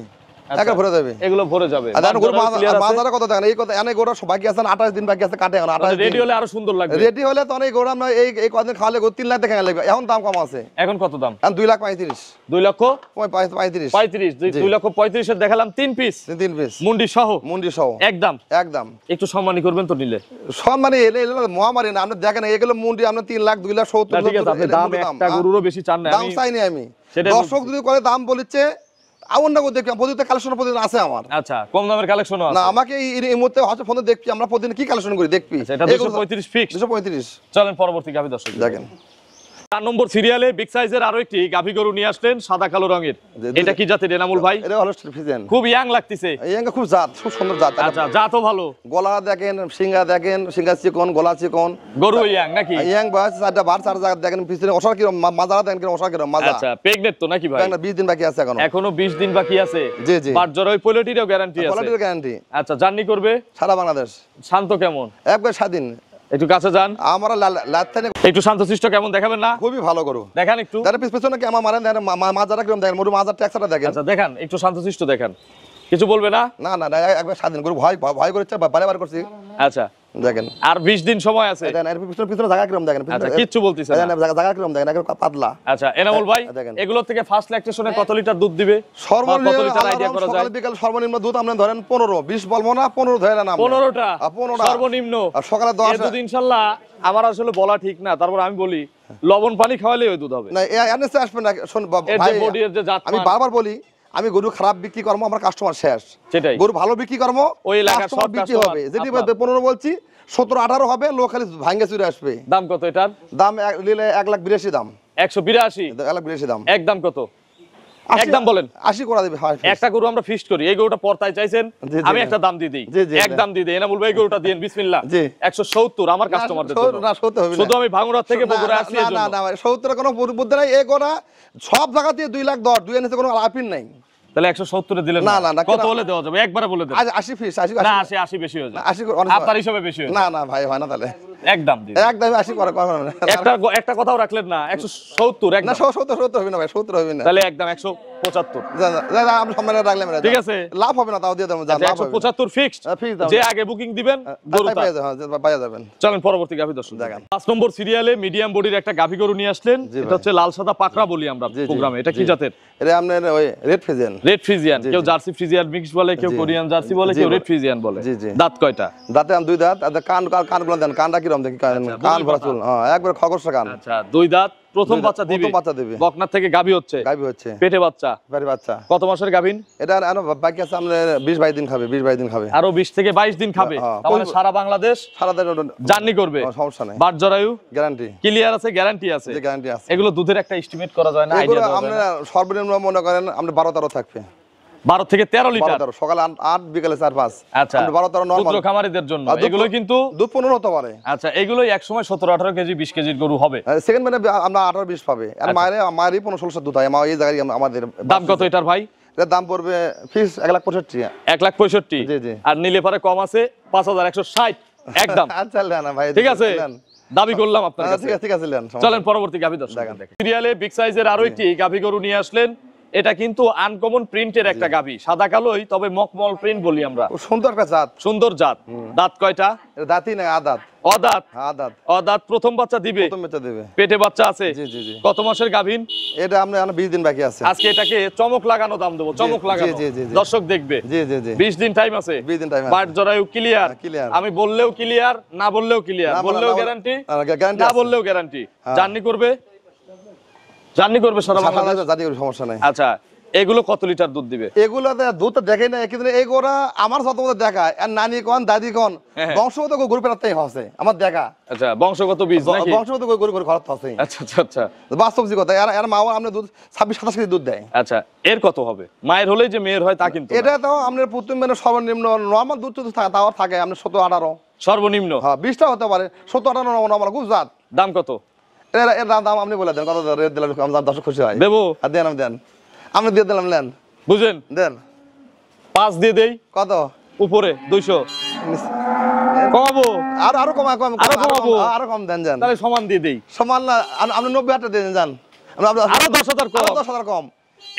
আচ্ছা, একা ভরে যাবে। এগুলো ভরে যাবে। আর দেখেন, গরু clear আছে? মাজারা কত দেখেন, এই কথা এনে গরু বাকি আছে 28 দিন বাকি আছে, কাটে এখন 28 দিন। রেডি হলে আরো সুন্দর লাগবে। রেডি হলে তো অনেক গরু আমরা এই কদিন খাওয়ালে 3 লাখ টাকা লাগবে। এখন দাম কম আছে, এখন কত দাম? এখন 2,35,000। 2 লক্ষ 35। 35। 2 লক্ষ 35 এর দেখালাম 3 পিস 3 পিস মুন্ডি সহ, মুন্ডি সহ একদম। একদম একটু সম্মানী করবেন তো নিলে। সম্মানে এলে মহামারী না, আপনি দেখেন এগুলো মুন্ডি আমরা 3 লাখ 2,70,000। না, ঠিক আছে, আপনি দাম একটা গরুরও বেশি চান না। দাম চাইনি আমি, সেটাই দর্শক যদি করে দাম বলেছে এমন না, দেখি প্রতিদিন কালেকশন প্রতিদিন আছে আমার। আচ্ছা, কম দামের কালেকশনও না, আছে। আমাকে এই মুহূর্তে হচ্ছে ফোনে দেখছি, আমরা প্রতিদিন কি কালেকশন করি দেখবি। আচ্ছা, এটা 235 ফিক্স। 235। চলেন পরবর্তী গাভী দর্শক দেখেন, 4 নম্বর সিরিয়ালে বিগ সাইজের আরো একটি গাভী গরু নিয়ে আসলেন, সাদা কালো রঙের। এটা কি জাতের এনামুল ভাই? এটা হলো ফ্রিজিয়ান। খুব ইয়াং লাগতেছে। এই আঙ্গা খুব জাত, খুব সুন্দর জাত। আচ্ছা, জাতও ভালো। গলা দেখেন, সিঙ্গা দেখেন, সিঙ্গা চিকন, গলা চিকন, গরু ইয়াং নাকি? ইয়াং বাস, চারটা বার, চার জায়গা দেখেন, পিছনে অসার কি মাজারা দেখেন, অসার কি মাজা। আচ্ছা, প্রেগনেন্ট তো নাকি ভাই? 20 দিন বাকি আছে এখনো 20 দিন বাকি আছে। জি জি, বাট জরা ওই পোলিটিরও গ্যারান্টি আছে। কোয়ালিটির গ্যারান্টি। আচ্ছা, জার্নি করবে সারা বাংলাদেশ। শান্ত কেমন? একবার স্বাধীন। একটু কাছে যান। আমরা লাথানে একটু শান্তশিষ্ট কেমন দেখাবেন না? খুবই ভালো করো। দেখান একটু। দেখেন পিছনে কি আমার মারেন, দেখেন মাজারা কিরকম দেখেন, মোটু মাজার ট্যাক্সটা দেখেন। আচ্ছা, দেখান একটু শান্তশিষ্ট দেখান। কিছু বলবে না? না না, একবার স্বাধীন গরু, ভয় করছে, বারে করছি। আচ্ছা, দেখেন আর 20 দিন সময় আছে। দেখেন এর পিছনে জায়গা কিরকম দেখেন। আচ্ছা, কিচ্ছু বলতিছে না। জায়গা কিরকম দেখেন, একদম পাতলা। আচ্ছা, এনামুল ভাই, দেখেন। এগুলো থেকে ফার্স্ট ল্যাকটেশনে কত লিটার দুধ দিবে? সর্বনিম্ন কত লিটার আইডিয়া করা যায়? সকাল বিকাল সর্বনিম্ন দুধ আপনি ধরেন 15, 20 বলবো না, 15 ধরে না। 15টা 15টা সর্বনিম্ন। আর সকালে 10। এই দুধ ইনশাআল্লাহ আমার আসলে বলা ঠিক না, তারপর আমি বলি লবণ পানি খাওয়ালে ওই দুধ হবে। না, এনএসে আসবে না। শোন এর ভাই, যে বডি এর যে জাত আমি বারবার বলি, আমি গরু খারাপ বিক্রি করবো, আমার কাস্টমার শেষ। সেটাই। গরু ভালো বিক্রি করবো, ওই এলাকার কাস্টমার সব বিক্রি কাস্টমার হবে। যদি আপনার। 15 বলছি, 17, 18 হবে, লোক খালি ভাঙ্গে চুরে আসবে। দাম কত এটার? দাম নিলে 1,82,000 দাম। 182। 1,82,000 দাম। একদম কত? একদম বলেন। 80 করে দিবে। একটা গরু আমরা ফিক্সড করি, এই গরুটা পর্তায় চাইছেন, জি, জি, আমি জি। একটা দাম দিয়ে দিই। জি, জি, জি। একদম দিয়ে দেই। এনামুল ভাই গরুটা দেন বিসমিল্লাহ। জি। 170 আমার কাস্টমারদের জন্য। না, 70 হবে না। শুধু আমি ভাঙড়া থেকে বগুড়া আসছি এর না জন্য। না, 70 কোনো বুদ্ধি নাই। এই গোড়া সব জায়গাতে 2,10,000, 2 এনেছে, কোনো আপিল নাই। তাহলে 170 এ দিলেন না, না? না, না, কত কেন? হলে দেওয়া যাবে? একবারে বলে দেন। আজ 80 ফিস, 80 না, 80 বেশি হয়ে যায়। 80 আপনার হিসাবে বেশি হয়ে যায়। না না ভাই, হয় না তাহলে। একদম দিন। একদম 80 করে একটা কথাও রাখলেন না। 170 না, একদম। 70 হবে না ভাই, 70 হবে না। তাহলে একদম 100 175 আপনি সম্মানে রাখলেন ঠিক আছে। লাভ হবে না তাও দিয়ে দেবো, লাভ হবে 175 ফিক্সড, fixed দাম। যে আগে বুকিং দিবেন গরু তার। পাইয়া যাবেন। চলেন পরবর্তী গাভী দর্শন দেখেন। 5 নম্বর সিরিয়ালে মিডিয়াম বডির একটা গাভী গরু নিয়ে আসলেন, জি এটা ভাই। হচ্ছে লাল সাদা পাকড়া বলি আমরা জি, জি, প্রোগ্রামে। এটা কি জি। জাতের? এটা আপনার ওই রেড ফিজিয়ান। রেড ফ্রিজিয়ান, জি, কেউ জি। জার্সি ফ্রিজিয়ান মিক্স বলে, কেউ জি। কোরিয়ান জার্সি বলে, জি, কেউ বলে। রেড ফ্রিজিয়ান বলে। জি, জি। দাঁত কয়টা? দাঁতে দুই দাঁত, আর কানগুলো দেন, কানটা কিরকম দেখি, কান বুঝলি ভরা কথা। চুল, হ্যাঁ একবার খগসা কান। আচ্ছা, দুই দাঁত, প্রথম দুই দাঁত, বাচ্চা দিবে। প্রথম বাচ্চা দিবে। বকনার থেকে গাভী হচ্ছে, গাভী হচ্ছে, পেটে বাচ্চা। বাড়ি বাচ্চা। কত মাসের গাভীন? এটা আরো বাকি আছে, আপনার 20-22 দিন খাবে, 20-22 দিন খাবে। আরো 20 থেকে 22 দিন খাবে, হ্যাঁ, তার মানে সারা বাংলাদেশ সারা দিন জার্নি করবে। সমস্যা নাই, বাট জরায়ু গ্যারান্টি, ক্লিয়ার আছে, গ্যারান্টি আছে। যে গ্যারান্টি আছে। এগুলো দুধের একটা এস্টিমেট করা যায় না, এগুলো আইডিয়া দেওয়া যায় আপনারা না? সর্বনিম্ন মনে করেন আপনি 12-13 থাকবে, 12 থেকে 13 লিটার। 12-13, সকালে 8, বিকালে 4-5। আচ্ছা, 12-13 ক্ষুদ্র নরমাল। খামারিদের জন্য আর দুধ এগুলো কিন্তু দুধ 15 হতে পারে। আচ্ছা, এগুলোই এক সময় 17-18 কেজি 20 কেজির গরু হবে। সেকেন্ড মানে আমরা 18-20 পাবে, আর মায়েরই 15-16 দুধ হয় এই জায়গায় আমাদের। দাম কত এটার ভাই? এটার দাম পড়বে ফিক্স 1,65,000। 1,65,000। জি, জি। আর নিলে পরে কম আছে 5,160 একদম। আচ্ছা না ভাই, ঠিক আছে, নেন। দাবি করলাম আপনার আচ্ছা, কাছে। ঠিক আছে, ঠিক আছে, নেন, সমস্যা চলেন নেই। পরবর্তী গাভী দর্শন দেখেন। দেখেন। সিরিয়ালে বিগ সাইজের আরো একটি গাভী গরু নিয়ে আসলেন। এটা কিন্তু আনকমন প্রিন্টের একটা গাভী, সাদা কালোই, তবে মকমল প্রিন্ট বলি আমরা। খুব সুন্দর একটা জাত। সুন্দর জাত। দাঁত কয়টা? এটা দাঁতই না, আদাত। অদাঁত। আদাত। অদাঁত, প্রথম বাচ্চা দিবে। প্রথম বেচা দেবে। পেটে বাচ্চা আছে। জি, জি, জি। কত মাসের গাভীন? এটা আমরা 20 দিন বাকি আছে। আজকে এটাকে চমক লাগানো দাম দেবো, চমক জি, লাগানো। জি, জি, জি। দর্শক দেখবে। জি, জি, জি। 20 দিন টাইম আছে। 20 দিন time আছে। বাট জরায়ু ক্লিয়ার। clear। আমি বললেও ক্লিয়ার, না বললেও ক্লিয়ার। না বললেও বললেও- গ্যারান্টি, guarantee না আছে। বললেও গ্যারান্টি। হ্যাঁ। জার্নি করবে, জার্নি করবে সারা বাংলাদেশ। জাতি কোনো সমস্যা নাই। আচ্ছা, এগুলো কত লিটার দুধ দিবে? এগুলোতে দুধ তো দেখে নাই, কিন্তু এই গোরা আমার সাথে মধ্যে দেখা, আর নানি কোন দাদি কোন হ্যাঁ। বংশগত গরু পেটাতেই হচ্ছে আমার দেখা। আচ্ছা, বংশগত বীজ নাকি? বংশগত গরু খরচ আছে। আচ্ছা আচ্ছা আচ্ছা বাস্তব যে কথা, এর মাও আমরা দুধ 26-27 কেজি দুধ দেয়। আচ্ছা, এর কত হবে? মায়ের হলেই যে মেয়ের হয় তা কিন্তু না। এটা তো আপনার প্রথম মানে সর্বনিম্ন নর্মাল দুধ তো তাও থাকে আপনার 17-18। সর্বনিম্ন হ্যাঁ 20টা হতে পারে, 17-18 নর্মাল গুজরাট। দাম কত এর দাম আপনি বলে দেন, কত রেট দিলে আমরা দর্শক খুশি হয়। দেবো? আর দেন, আমি দেন, আপনি দিয়ে দিলাম, নেন, বুঝেন? দেন। 5 দিয়ে দেই, কত? উপরে 200 কমাবো। আরো কম, আরো কমাবো। আরো কম দেন, যান। তাহলে সমান দিয়ে দেই, সমান না, আপনি 90,000 দিয়ে যান। আরো 10,000 কম, 10,000 কম।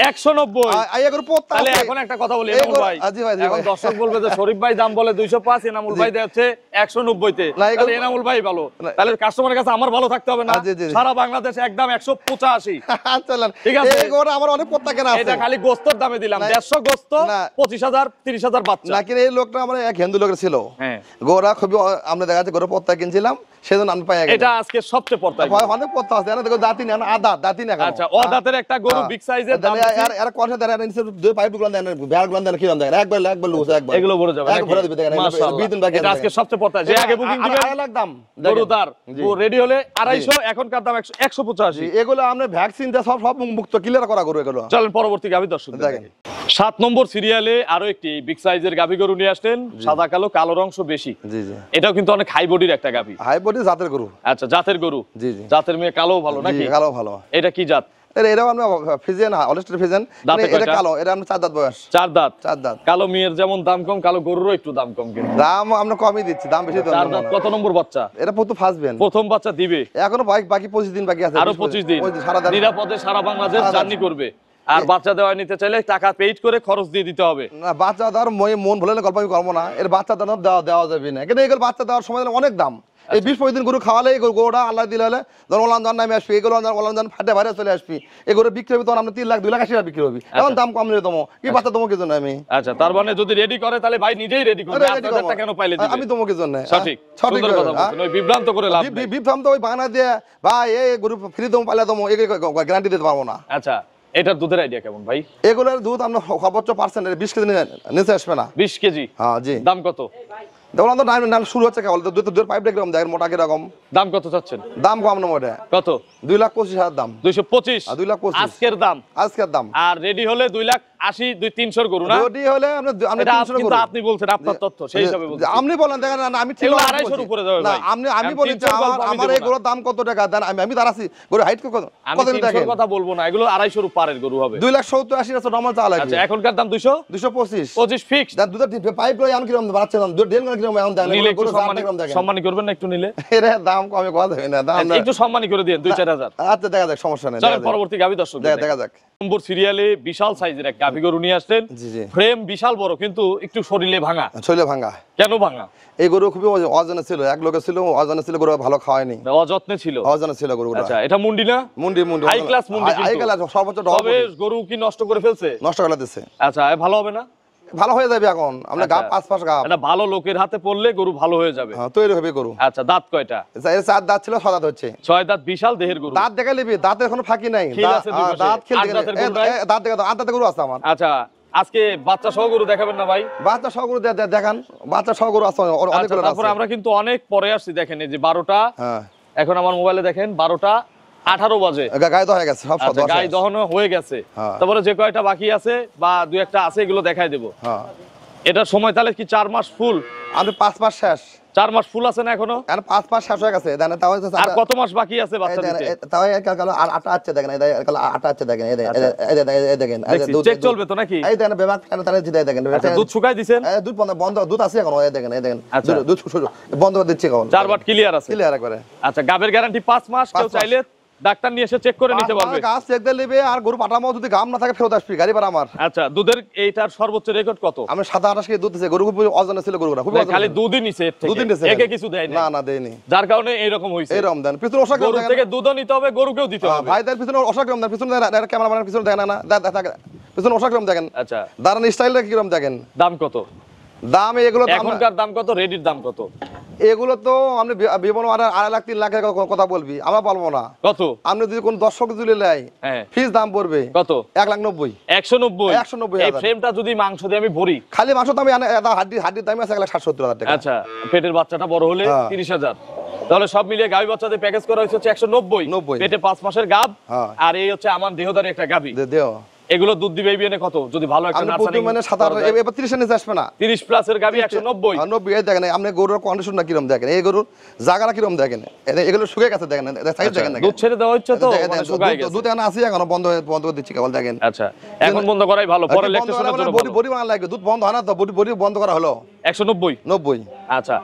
190। তাহলে এখন একটা কথা বলি এনামুল ভাই, জি ভাই, জি এখন ভাই। দর্শক বলবে যে শরীফ ভাই দাম বলে 205, এনামুল ভাই দেয় হচ্ছে 190 তে। না, এগুলো- তাহলে এনামুল ভাই ভালো, না। তাহলে কাস্টমারের কাছে আমার ভালো থাকতে হবে না? জি, জি, জি। সারা বাংলাদেশ একদম 185। চলেন, ঠিক আছে। এই গোটা আমার অনেক পত্তা কেনা আছে। এটা খালি গোস্তর দামে দিলাম, না, 150 গোস্ত, না। 25,000 30,000 বাচ্চা। নাকি এই লোকটা আমার এক হিন্দু লোকের ছিল। হ্যাঁ, গোরা খুবই, আমরা দেখা যাচ্ছে গোরা পত্তা কিনছিলাম, সেজন্য আমি পাই গেছি। এটা আজকে সবচেয়ে পড়তাই। অনেক পত্তা আছে, এরা দেখো দাঁতি না, আদা দাঁতি না। আচ্ছা, অদাতের একটা গরু বিগ সাইজের দাম বেশি। এরা কোন সাথে দুই পাইপ গুলো দেন, ভেড় গুলো দেন, কি দাম দেন, একবার লুজ, একবার এগুলো ভরে যাবে এক নাকি? ভরে দিবে, দেখেন মাশাআল্লাহ। 20 দিন বাকি এটা আছে। আজকে সবচেয়ে পড়তাই। যে আগে বুকিং দিবেন, একদম গরু তার জি। রেডি হলে 250, এখনকার দাম 185। এগুলো আমরা ভ্যাকসিন দিয়ে সব মুক্ত ক্লিয়ার করা গরু এগুলো। চলেন পরবর্তী গাভী দর্শক দেখেন। দেখেন। 7 নম্বর সিরিয়ালে আরো একটি বিগ সাইজের গাভী গরু নিয়ে আসলেন, সাদা কালো, কালোর অংশ বেশি। জি, জি। এটাও কিন্তু অনেক হাই বডির একটা গাভী। হাই বডি জাতের গরু। আচ্ছা, জাতের গরু। জি, জি। জাতের মেয়ে কালো ভালো নাকি? জি, কালো ভালো। এটা কি জাত? এটাও আমরা ফিজিয়ান, অলস্টার ফিজিয়ান। দাঁতে এটা কয়টা? কালো, এটা আমরা 4 দাঁত বয়স। 4 দাঁত। 4 দাঁত। কালো মেয়ের যেমন দাম কম, কালো গরুরও একটু দাম কম কিন্তু। দাম আমরা কমই দিচ্ছি, দাম বেশি তো 4 দাঁত। কত নম্বর বাচ্চা? এটা প্রথম ফাসবেন। প্রথম বাচ্চা দিবে, এখনো বাকি 25 দিন বাকি আছে। আরো 25 দিন সারা দিন নিরাপদে সারা বাংলাদেশ সারা জার্নি করবে। আর বাচ্চা দেওয়া নিতে চাইলে টাকা পেইড করে খরচ দিয়ে দিতে হবে। না, বাচ্চা দেওয়ার মন ভুলে গল্প আমি করবো না, এর বাচ্চা দেওয়া যাবে না, কিন্তু এগুলো বাচ্চা দেওয়ার সময় অনেক দাম। এই 20-25 দিন গরু খাওয়ালে এই গরুটা আল্লাহ দিলে হলে ধর ওলান নামে আসবি, এগুলো ওলান ফাটে বাইরে চলে আসবি, এগুলো বিক্রি হবে, তখন আমরা 3 লাখ 2 লাখ 80 টাকা বিক্রি হবে। এখন দাম কম নিয়ে তোমার কি বাচ্চা তোমার কি জন্য আমি। আচ্ছা, তার মানে যদি রেডি করে তাহলে ভাই নিজেই রেডি করবে, ready আপনাদেরটা করবো। কেন পাইলে দিবে? আমি তোমার কি জন্য সঠিক, সঠিক সুন্দর কথা বলছেন। ওই বিভ্রান্ত করে লাভ নেই। বিফাম তো ওই বানা দিয়ে ভাই এই গরু ফ্রি দম পাইলে দমো, এগুলো গ্যারান্টি দিতে পারবো না। আচ্ছা, এটার দুধের আইডিয়া কেমন ভাই? এগুলোর দুধ আমরা সর্বোচ্চ পার্সেন্ট 20 কেজি নিচে আসবে না। 20 কেজি। হ্যাঁ জি। দাম কত? দেখুন তো নাম শুরু হচ্ছে কেবল, দুধের পাইপ কিরকম দেখেন, মোটা কিরকম, দাম কত চাচ্ছেন? দাম কম না মোটে কত? 2,25,000 দাম। 225। 2,25,000 আজকের দাম। আজকের দাম। আর রেডি হলে 2,80,000 80-300 গরু না যদি হলে আপনি এটা 300 কিন্তু গরু আপনি বলছেন আপনার তথ্য সেই হিসাবে বলছেন আপনি বলেন দেখেন না আমি ঠিক এগুলো বলছি। 250 উপরে যাবে না ভাই। আমি বলি যে 300 গল্প আমি আমার দেব এই গরুর দাম কত টাকা দেন আমি দাঁড়াছি গরু হাইট কত আমি কত 300 দেখেন কথা বলবো না এগুলো 250 পারের গরু হবে 2,70,80 আছে নরমাল চা লাগবে আচ্ছা এখনকার দাম 200 225 25 ফিক্স দেন দুটো পাইপ লই আমি কিরকম বাড়াচ্ছে দাম ডেল কিরকম এখন দেন নিলে একটু গরু কিরকম দেখেন সম্মানী করবেন না একটু নিলে এর দাম কমে কথা হয় না দাম একটু সম্মানী করে দিন 2-4000 আচ্ছা দেখা যাক সমস্যা নেই চলেন পরবর্তী গাভী দর্শক দেখা যাক নম্বর সিরিয়ালে বিশাল সাইজের এক গাভী গরু নিয়ে আসলেন জি জি ফ্রেম বিশাল বড় কিন্তু একটু শরীরে ভাঙা শৈলে ভাঙা কেন ভাঙা এই গরু খুবই অজানা ছিল এক লোকে ছিল অজানা ছিল গরু ভালো খাওয়ায়নি অযত্নে ছিল অজানা ছিল গরুটা আচ্ছা এটা মুন্ডি না মুন্ডি মুন্ডি হাই ক্লাস মুন্ডি হাই ক্লাস সর্বোচ্চ ডবল তবে গরু কি নষ্ট করে ফেলছে নষ্ট করে দিচ্ছে আচ্ছা এ ভালো হবে না ভালো হয়ে যাবে এখন আমরা আচ্ছা। গাপ পাঁচ গাপ এটা ভালো লোকের হাতে পড়লে গরু ভালো হয়ে যাবে হ্যাঁ, তৈরি হবে গরু আচ্ছা দাঁত কয়টা এর 4 দাঁত ছিল 6 দাঁত হচ্ছে 6 দাঁত বিশাল দেহের গরু দাঁত দেখে নিবি দাঁতের কোনো ফাঁকি নাই খিল আছে দুই পাশে। দাঁত খেল আট দাঁতের গরু নাই? দাঁত দেখে আট দাঁতের গরু আছে আমার আচ্ছা আজকে বাচ্চা সহ গরু দেখাবেন না ভাই বাচ্চা সহ গরু দেখান বাচ্চা সহ গরু আছে আচ্ছা অনেকগুলো তারপরে আছে আমরা কিন্তু অনেক পরে আসছি দেখেন এই যে 12টা হ্যাঁ এখন আমার মোবাইলে দেখেন 12টা 18 বাজে গায়ে তো হয়ে গেছে সব আচ্ছা গায়ে দহন হয়ে গেছে হ্যাঁ। তারপরে যে কয়টা বাকি আছে বা দুই একটা আছে এগুলো দেখাই দেব হ্যাঁ এটার সময় তাহলে কি 4 মাস ফুল আমি 5 মাস শেষ 4 মাস ফুল আছে না এখনো এখন 5 মাস শেষ হয়ে গেছে দেন তাও আর কত মাস বাকি আছে বাচ্চা দিতে তাও কাল আটা আছে দেখেন এই কাল আটা আছে দেখেন এই দেখেন চেক চলবে তো নাকি এই দেখেন বেবাক তারা জিতে দেখেন আচ্ছা দুধ শুকাই দিবেন দুধ বন্ধ দুধ আছে এখন এই দেখেন আচ্ছা। দুধ বন্ধ করে দিচ্ছি এখন 4 বাট ক্লিয়ার আছে ক্লিয়ার একবারে আচ্ছা গাবের গ্যারান্টি 5 মাস কেউ 5 মাস। চাইলে ডাক্তার নিয়ে এসে চেক করে নিতে পারবে গাছ চেক দিয়ে নেবে আর গরু পাঠামো যদি গাম না থাকে ফেরত আসবি গাড়ি ভাড়া আমার আচ্ছা দুধের এইটার সর্বোচ্চ রেকর্ড কত আমি 27-28 কেজি দুধ দিছে গরু খুব অজানা ছিল গরুরা খুব খালি দুধই নিছে এর থেকে দুধই নিছে একে কিছু দেয় না না না দেয়নি যার কারণে এইরকম হইছে এই রমদান পিছনে ওষা গরু থেকে দুধও নিতে হবে গরুকেও দিতে হবে ভাই তার পিছনে ওষা রমদান পিছনে ক্যামেরাম্যানের পিছনে দেখেন না পিছনে ওষা রম দেখেন আচ্ছা দাঁড়ান স্টাইলটা কিরম দেখেন দাম কত দাম এগুলো তো এখনকার দাম কত রেডির দাম কত এগুলো তো আপনি বিমান 2.5 লাখ 3 লাখের কথা বলবি আমরা বলবো না কত আপনি যদি কোন দর্শক যদি লাই হ্যাঁ ফিস দাম পড়বে কত 1,90,000 190 190,000 এই ফ্রেমটা যদি মাংস দিয়ে আমি ভরি খালি মাংস দাম হাড্ডির দাম আছে 1,70,000 টাকা আচ্ছা পেটের বাচ্চাটা বড় হলে হ্যাঁ। 30,000 তাহলে সব মিলিয়ে গাভী বাচ্চাদের প্যাকেজ করা হয়েছে 190 90 পেটে 5 মাসের গাব হ্যাঁ। আর এই হচ্ছে আমার দেহদারি একটা গাভী দেও এগুলো দুধ দিবে বিএনে কত যদি ভালো একটা আপনি নার্সারি প্রতি মানে 7 এবার 30 এর নিচে আসবে না 30 প্লাসের গাভী 190 90 এই দেখেন আপনি গরুর কন্ডিশন না কিরম দেখেন এই গরুর জায়গাটা কিরম দেখেন এগুলো শুকিয়ে গেছে দেখেন সাইড দেখেন দুধ ছেড়ে দেওয়া হচ্ছে তো মানে শুকায় গেছে দুধ এখন আছে এখন বন্ধ করে দিচ্ছি কেবল দেখেন আচ্ছা এখন বন্ধ করাই ভালো পরে ল্যাকটেশনের জন্য বডি বডি বানা লাগে দুধ বন্ধ হয় না তো বডি বন্ধ করা হলো 190 90 আচ্ছা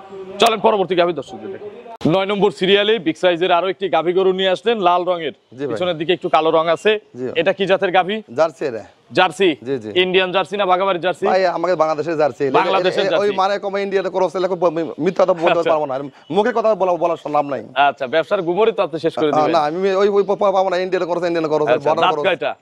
চলেন পরবর্তী গাভী দর্শকদের দেখি 9 নম্বর সিরিয়ালে বিগ সাইজের আরো একটি গাভী গরু নিয়ে আসলেন লাল রঙের জি ভাই। পিছনের দিকে একটু কালো রং আছে জি। এটা কি জাতের গাভী জার্সি রে জার্সি জি, জি। ইন্ডিয়ান জার্সি না বাগাবাড়ি জার্সি ভাই আমাকে বাংলাদেশের জার্সি বাংলাদেশের জার্সি। ওই মানে কম ইন্ডিয়াতে করছ লাগে মিথ্যা কথা বলতে আচ্ছা। পারবো না মুখের কথা বলার লাভ নাই আচ্ছা ব্যবসার গুমরই তো আপনি শেষ করে দিবেন না আমি ওই পাবো না ইন্ডিয়াতে করছ আচ্ছা, বর্ডার দাঁত করছ কয়টা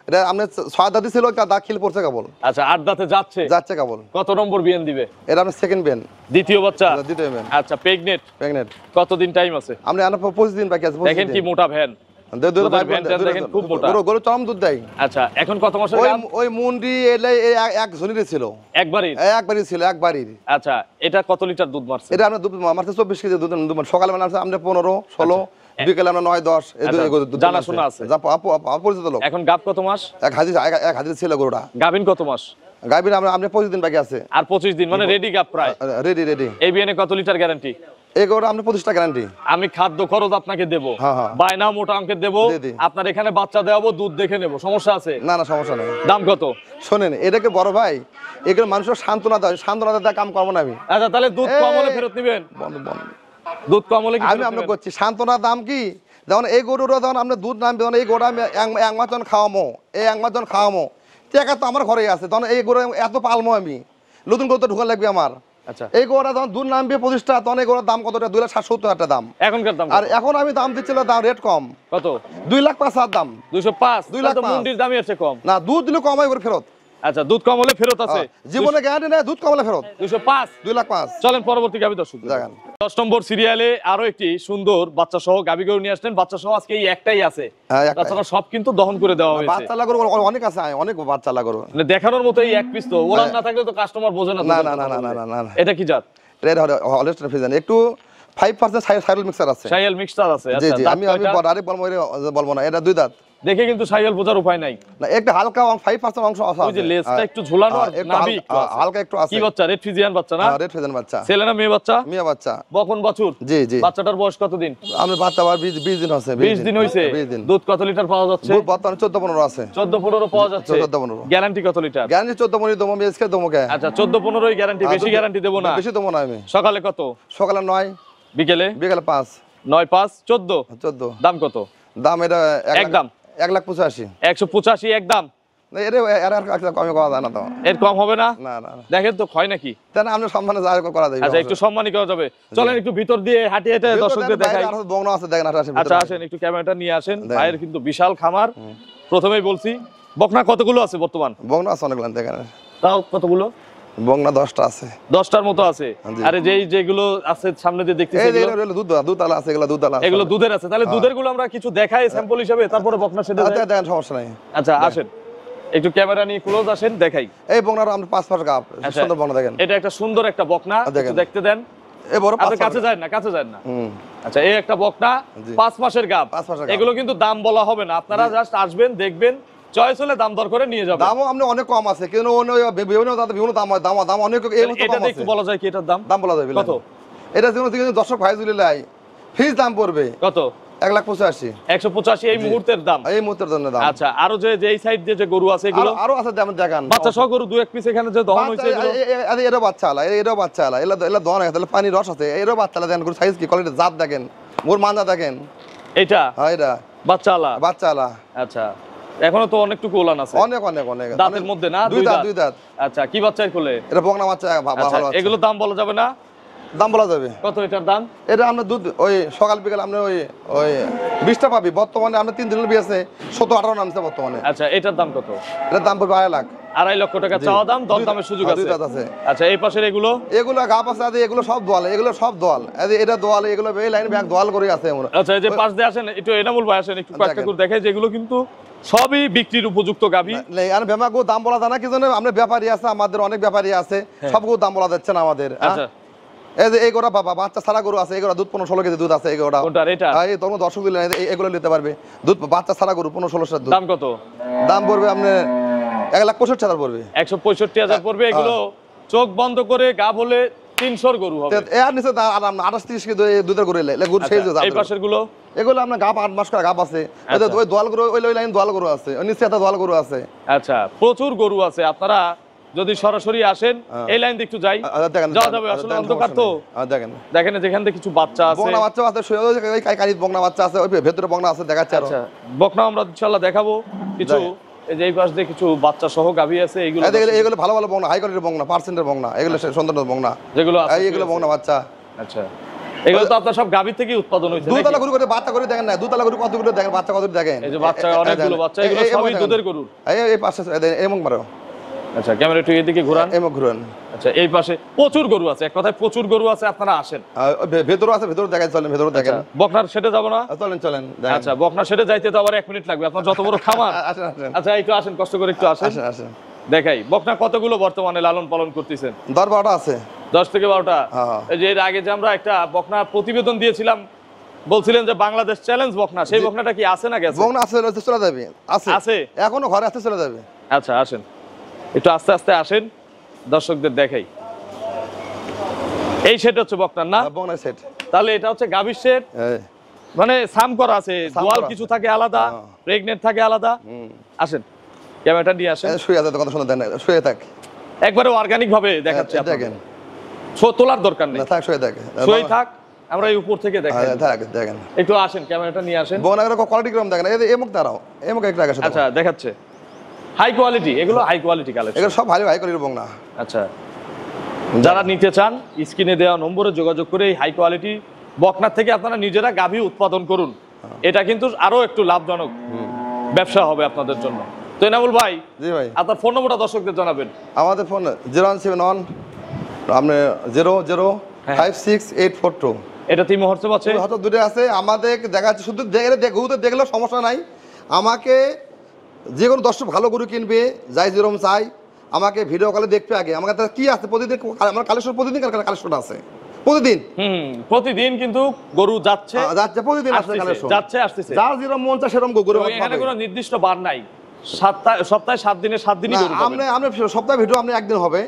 এটা আপনি 6 দাঁতি ছিল একটা দাঁত খিল পড়ছে কেবল আচ্ছা 8 দাঁতে যাচ্ছে যাচ্ছে কেবল কত নম্বর বিয়ান দিবে এটা আপনি সেকেন্ড বেন দ্বিতীয় বাচ্চা দ্বিতীয় বেন আচ্ছা প্রেগনেট প্রেগনেন্ট কতদিন টাইম আছে আপনি আনা 25 দিন বাকি আছে 25 দেখেন কি দিন। মোটা ভ্যান দুধের ভ্যান ট্যান দেখেন খুব মোটা। গরু চরম দুধ দেয় আচ্ছা এখন কত মাসের ওই গাব ওই মুন্ডি এলে এক ঝুনিরে ছিল একবারই একবারই ছিল একবারই আচ্ছা এটা কত লিটার দুধ মারছে এটা আমরা দুধ মারতে 24 কেজি দুধ সকালে মানে আমরা 15 16 বিকেলে আমরা 9 10 এই আচ্ছা, দুধ জানাশোনা আছে। পরিচিত লোক এখন গাব কত মাস এক হাদিস ছিল গরুটা গাবিন কত মাস গাবির আমরা 25 দিন বাকি আছে আর 25 দিন মানে রেডি গাব প্রায় রেডি এই বিয়ানে কত লিটার গ্যারান্টি এই গরুটা আমরা 25 টাকা গ্যারান্টি আমি খাদ্য খরচ আপনাকে দেব হ্যাঁ, হ্যাঁ। বায়না মোটা অঙ্কের দেব দিয়ে দিই। আপনার এখানে বাচ্চা দেওয়াবো দুধ দেখে নেব সমস্যা আছে না না সমস্যা নেই দাম কত শোনেন এটাকে বড় ভাই এগুলো মানুষের সান্ত্বনা দেয় কাম করবো না আমি আচ্ছা তাহলে দুধ এই, কম হলে ফেরত নেবেন বন্ধ দুধ কম হলে কি আমি ফেরত আমরা নেবেন? করছি সান্ত্বনার দাম কি যেমন এই গরুটা যখন আমরা দুধ নামবে তখন এই গরুটা আমি এক মাস যখন খাওয়ামো এক মাস যখন খাওয়ামো টাকা তো আমার ঘরেই আছে তখন এই গরু এত পালমো আমি নতুন গরু তো ঢুকা লাগবে আমার আচ্ছা এই গরুটা যখন দুধ নামবে 25টা তখন এই গরুর দাম কতটা 2,70,000 দাম এখনকার দাম আর এখন আমি দাম দিচ্ছিল দাম রেট কম কত 2,05,000 দাম 205 2 লাখ তো পাঁচ। মুন্ডির দামই আছে কম না দুধ দিলে কম হয় ফেরত আচ্ছা দুধ কম হলে ফেরত আছে জীবনে গ্যারান্টি নেই দুধ কম হলে ফেরত 205 2,05,000 চলেন পরবর্তী গাবি দর্শক দেখেন 10 নম্বর সিরিয়ালে আরো একটি সুন্দর বাচ্চা সহ গাবি গরু নিয়ে আসলেন বাচ্চা সহ আজকে এই একটাই আছে হ্যাঁ, একটাই। তাছাড়া সব কিন্তু দহন করে দেওয়া হয়েছে বাচ্চা লাগর অনেক আছে অনেক বাচ্চা লাগর মানে দেখানোর মতো এই এক পিস তো ওরান না থাকলে তো কাস্টমার বোঝে না না, দুধের না, কথা না, না, বললে। না, না, না। এটা কি জাত রেড হলস্টাইন ফ্রিজিয়ান একটু 5% সাইরল মিক্সার আছে শাইয়াল মিক্সচার আছে জি আচ্ছা জি দাঁত আমি কয়টা? আরেক বলবো না এটা দুই দাঁত দেখে কিন্তু সাইকেল বোঝার উপায় নাই। না একটা হালকা 5% অংশ আছে। ওই যে লেজটা একটু ঝোলানো আর নাভি একটু আছে। হালকা একটু আছে। কি বাচ্চা? রেড ফ্রিজিয়ান বাচ্চা না? রেড ফ্রিজিয়ান বাচ্চা। ছেলে না মেয়ে বাচ্চা? মেয়ে বাচ্চা। বকন বাছুর? জি জি। বাচ্চাটার বয়স কতদিন? আমরা বাচ্চা আবার 20 দিন আছে। 20 দিন হইছে। 20 দিন। দুধ কত লিটার পাওয়া যাচ্ছে? দুধ বর্তমানে 14-15 আছে। 14-15 পাওয়া যাচ্ছে। 14-15। গ্যারান্টি কত লিটার? গ্যারান্টি 14-15 দমো মেজকে দমোকে। আচ্ছা 14-15ই গ্যারান্টি, বেশি গ্যারান্টি দেব না। বেশি দমো না আমি। সকালে কত? সকালে 9, বিকেলে? বিকালে 5। 9 5 14। 14। দাম কত? দাম এটা একদম 1,85,000। 185 একদম। না এর কমে করা যায় না তো। এর কম হবে না? না না। দেখেন তো ক্ষয় নাকি? তাহলে আমরা সম্মানে যা করা যায়। আচ্ছা একটু সম্মানই করা যাবে। চলেন একটু ভিতর দিয়ে হাঁটি হেঁটে দর্শকদের দেখাই। বগনা আছে দেখেন। আচ্ছা আসেন একটু ক্যামেরাটা নিয়ে আসেন। ভাইয়ের কিন্তু বিশাল খামার। প্রথমেই বলছি বকনা কতগুলো আছে বর্তমান? বগনা আছে অনেকগুলো দেখেন। তাও কতগুলো? বগনা 10টা আছে। 10টার মতো আছে। আরে যেগুলো আছে সামনে দিয়ে দেখতেছি এগুলো দুধ আছে, এগুলো দুধ আছে। এগুলো দুধের আছে। তাহলে দুধের গুলো আমরা কিছু দেখাই স্যাম্পল হিসেবে, তারপরে বকনা সেটা দেখেন, সমস্যা নাই। আচ্ছা আসেন একটু ক্যামেরা নিয়ে ক্লোজ আসেন দেখাই। এই বগনার আমরা 5 গাব সুন্দর বগনা দেখেন। এটা একটা সুন্দর একটা বকনা, একটু দেখতে দেন। এই বড় আপনি কাছে যান না, কাছে যান না। আচ্ছা এই একটা বকনা 5 মাসের গাব। এগুলো কিন্তু দাম বলা হবে না, আপনারা জাস্ট আসবেন দেখবেন, চয়েস হলে দাম দর করে নিয়ে যাবেন। দামও আপনি অনেক কম আছে, কিন্তু বিভিন্ন দাম অনেক। এটা একটু বলা যায় কি এটার দাম? দাম বলা যাবে কত? এটা যেন দর্শক ভাই জুড়ে লাই ফিজ দাম পড়বে কত? 1,85,000। 185 এই মুহূর্তের দাম? এই মুহূর্তের জন্য দাম। আচ্ছা আর যে এই সাইড দিয়ে যে গরু আছে এগুলো আরো আছে দেখান। বাচ্চা সহ গরু 2-1 পিস এখানে যে দহন হইছে এগুলো এরও বাচ্চা আলা, এরও বাচ্চা আলা, এলা দহন আছে, তাহলে পানি রস আছে, এরও বাচ্চা আলা দেখেন। গরু সাইজ কি, কোয়ালিটি, জাত দেখেন, মোর মান্দা দেখেন। এটা হ্যাঁ এটা বাচ্চা আলা। বাচ্চা আলা। আচ্ছা এখনো তো অনেকটুকু ওলান আছে। অনেক অনেক অনেক দাঁতের মধ্যে না? দুই দাঁত। আচ্ছা কি বাচ্চার কোলে? এটা বকনা বাচ্চা। আচ্ছা এগুলো দাম বলা যাবে না? দাম বলা যাবে। কত এটার দাম? এটা আমরা দুধ ওই সকাল বিকাল আমরা ওই 20টা পাবি। বর্তমানে আমরা 3 দিনের বিয়েছে 17-18 নামছে বর্তমানে। আচ্ছা এটার দাম কত? এটার দাম পড়বে 2.5 লাখ। 2.5 লক্ষ টাকা চাওয়া দাম, দর দামের সুযোগ আছে। আচ্ছা এই পাশের এগুলো গাপ আছে, এগুলো সব দোয়াল, এগুলো সব দোয়াল। এটা দোয়াল, এগুলো এই লাইন ব্যাগ দোয়াল করে আছে। আচ্ছা এই যে পাশ দিয়ে আসেন একটু, এনামুল ভাই আসেন একটু কয়েকটা করে দেখাই, যেগুলো কিন্তু সবই বিক্রির উপযুক্ত গাবি। আর বেমাগো দাম বলা যায় না, কি জানেন? আমরা ব্যাপারী আছে, আমাদের অনেক ব্যাপারী আছে, সবগুলো দাম বলা যাচ্ছে না আমাদের। আচ্ছা এই যে এই গোড়া বাচ্চা ছাড়া গরু আছে, এগুলো দুধ 15-16 কেজি দুধ আছে। এগুলো এটা এই তখন দর্শক দিলে এগুলো নিতে পারবে। দুধ বাচ্চা ছাড়া গরু 15-16 দুধ। দাম কত? দাম পড়বে আপনি 1,65,000 পড়বে। 165,000 পড়বে। এগুলো চোখ বন্ধ করে গাব হলে 300 গরু হবে। এর নিচে 28-30 কেজি দুধের গরু গরু সেই যে এই পাশের গুলো এগুলো আপনার গাব 8 মাস করে গাব আছে। ওই দোয়াল গরু, ওই লাইন দোয়াল গরু আছে, ওই নিচে একটা দোয়াল গরু আছে। আচ্ছা প্রচুর গরু আছে। আপনারা যদি সরাসরি আসেন এই লাইন দিয়ে একটু যাই, যাওয়া যাবে। আসলে অন্ধকার তো দেখেন যেখান থেকে কিছু বাচ্চা আছে, বকনা বাচ্চা আছে, কানিত বকনা বাচ্চা আছে, ওই ভেতরে বকনা আছে দেখাচ্ছে। আচ্ছা বকনা আমরা ইনশাআল্লাহ দেখাবো কিছু। এই যে এই পাশ দিয়ে কিছু বাচ্চা সহ গাভী আছে, এগুলো ভালো ভালো বকনা, হাই কোয়ালিটির বকনা, পার্সেন্টের বকনা, এগুলো সুন্দর বকনা যেগুলো আছে, এগুলো বকনা বাচ্চা। আচ্ছা এগুলো তো আপনার সব গাভী থেকে উৎপাদন হইছে। দুতলা গরু করে বাচ্চা করে দেখেন না, দুতলা গরু কতগুলো দেখেন, বাচ্চা কতগুলো দেখেন। এই যে বাচ্চা অনেকগুলো বাচ্চা, এগুলো সবই দুধের গরু। এই পাশে এমন মারো। আচ্ছা ক্যামেরা একটু এদিকে ঘোরান। এমন ঘুরান। আচ্ছা এই পাশে প্রচুর গরু আছে, এক কথায় প্রচুর গরু আছে। আপনারা আসেন, ভেতরে আছে, ভেতরে দেখেন, চলেন ভেতরে দেখেন। বকনার সেটে যাব না? চলেন। আচ্ছা বকনার সেটে যাইতে তো আবার 1 মিনিট লাগবে, আপনার যত বড় খামার। আচ্ছা একটু আসেন, কষ্ট করে একটু আসেন। দেখাই বকনা কতগুলো বর্তমানে লালন পালন করতেছেন? 10-12টা আছে। 10 থেকে 12টা। এই যে এর আগে যে আমরা একটা বকনা প্রতিবেদন দিয়েছিলাম, বলছিলেন যে বাংলাদেশ চ্যালেঞ্জ বকনা, সেই বকনাটা কি আছে না গেছে? বকনা আছে, চলে যাবে। আছে এখনো ঘরে আছে, চলে যাবে। আচ্ছা আসেন একটু আস্তে আস্তে আসেন, দর্শকদের দেখাই। এই সেট হচ্ছে বকনার না? বকনার সেট। তাহলে এটা হচ্ছে গাভীর সেট, মানে সাম করা আছে, দোয়াল কিছু থাকে আলাদা, প্রেগনেন্ট থাকে আলাদা। আসেন ক্যামেরাটা নিয়ে আসেন। শুয়ে আছে, কথা শুনে দেন, শুয়ে থাক। একবারে অর্গানিক ভাবে দেখাচ্ছি, দেখেন। তোলার দরকার নেই, থাক, শুয়ে থাক, শুয়ে থাক। আমরা এই উপর থেকে দেখাই। দেখেন একটু আসেন, ক্যামেরাটা নিয়ে আসেন। বকনার কোয়ালিটি কিরকম দেখেন। এই এমক দাঁড়াও, এমক একটা আগে। আচ্ছা দেখাচ্ছে হাই কোয়ালিটি, এগুলো হাই কোয়ালিটি কালেকশন, এগুলো সব হাই কোয়ালিটির বকনা। আচ্ছা যারা নিতে চান স্ক্রিনে দেওয়া নম্বরে যোগাযোগ করে এই হাই কোয়ালিটি বকনার থেকে আপনারা নিজেরা গাভী উৎপাদন করুন। এটা কিন্তু আরো একটু লাভজনক ব্যবসা হবে আপনাদের জন্য। তো এনামুল ভাই, জি ভাই, আপনার ফোন নম্বরটা দর্শকদের জানাবেন। আমাদের ফোন 017 আপনি 00568842। এটা তিন হোয়াটসঅ্যাপ আছে, হয়তো দুটো আছে। আমাদের দেখাচ্ছে শুধু দেখলেও সমস্যা নাই। আমাকে যে কোনো দর্শক ভালো গরু কিনবে, যাই যেরকম চাই, আমাকে ভিডিও কলে দেখবে আগে। আমার কাছে কি আছে প্রতিদিন, আমার কালেকশন প্রতিদিন কালেকশন আছে, প্রতিদিন প্রতিদিন কিন্তু গরু যাচ্ছে যাচ্ছে, প্রতিদিন আসছে আসতেছে, কালেকশন, যাচ্ছে আসতেছে। যার যেরকম মন চায় সেরকম গরু এবং এখানে কোনো নির্দিষ্ট বার নাই, সপ্তাহে 7 দিনে 7 দিনই গরু পাবেন। আমরা সপ্তাহে ভিডিও আপনি একদিন হবে,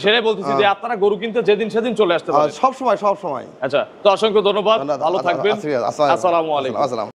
সেটাই বলতেছি যে আপনারা গরু কিনতে যেদিন সেদিন চলে আসতে পারেন। সব সময়। আচ্ছা, তো অসংখ্য ধন্যবাদ, ভালো থাকবেন। আসসালামু আসসালামু আলাইকুম। আলাইকুম।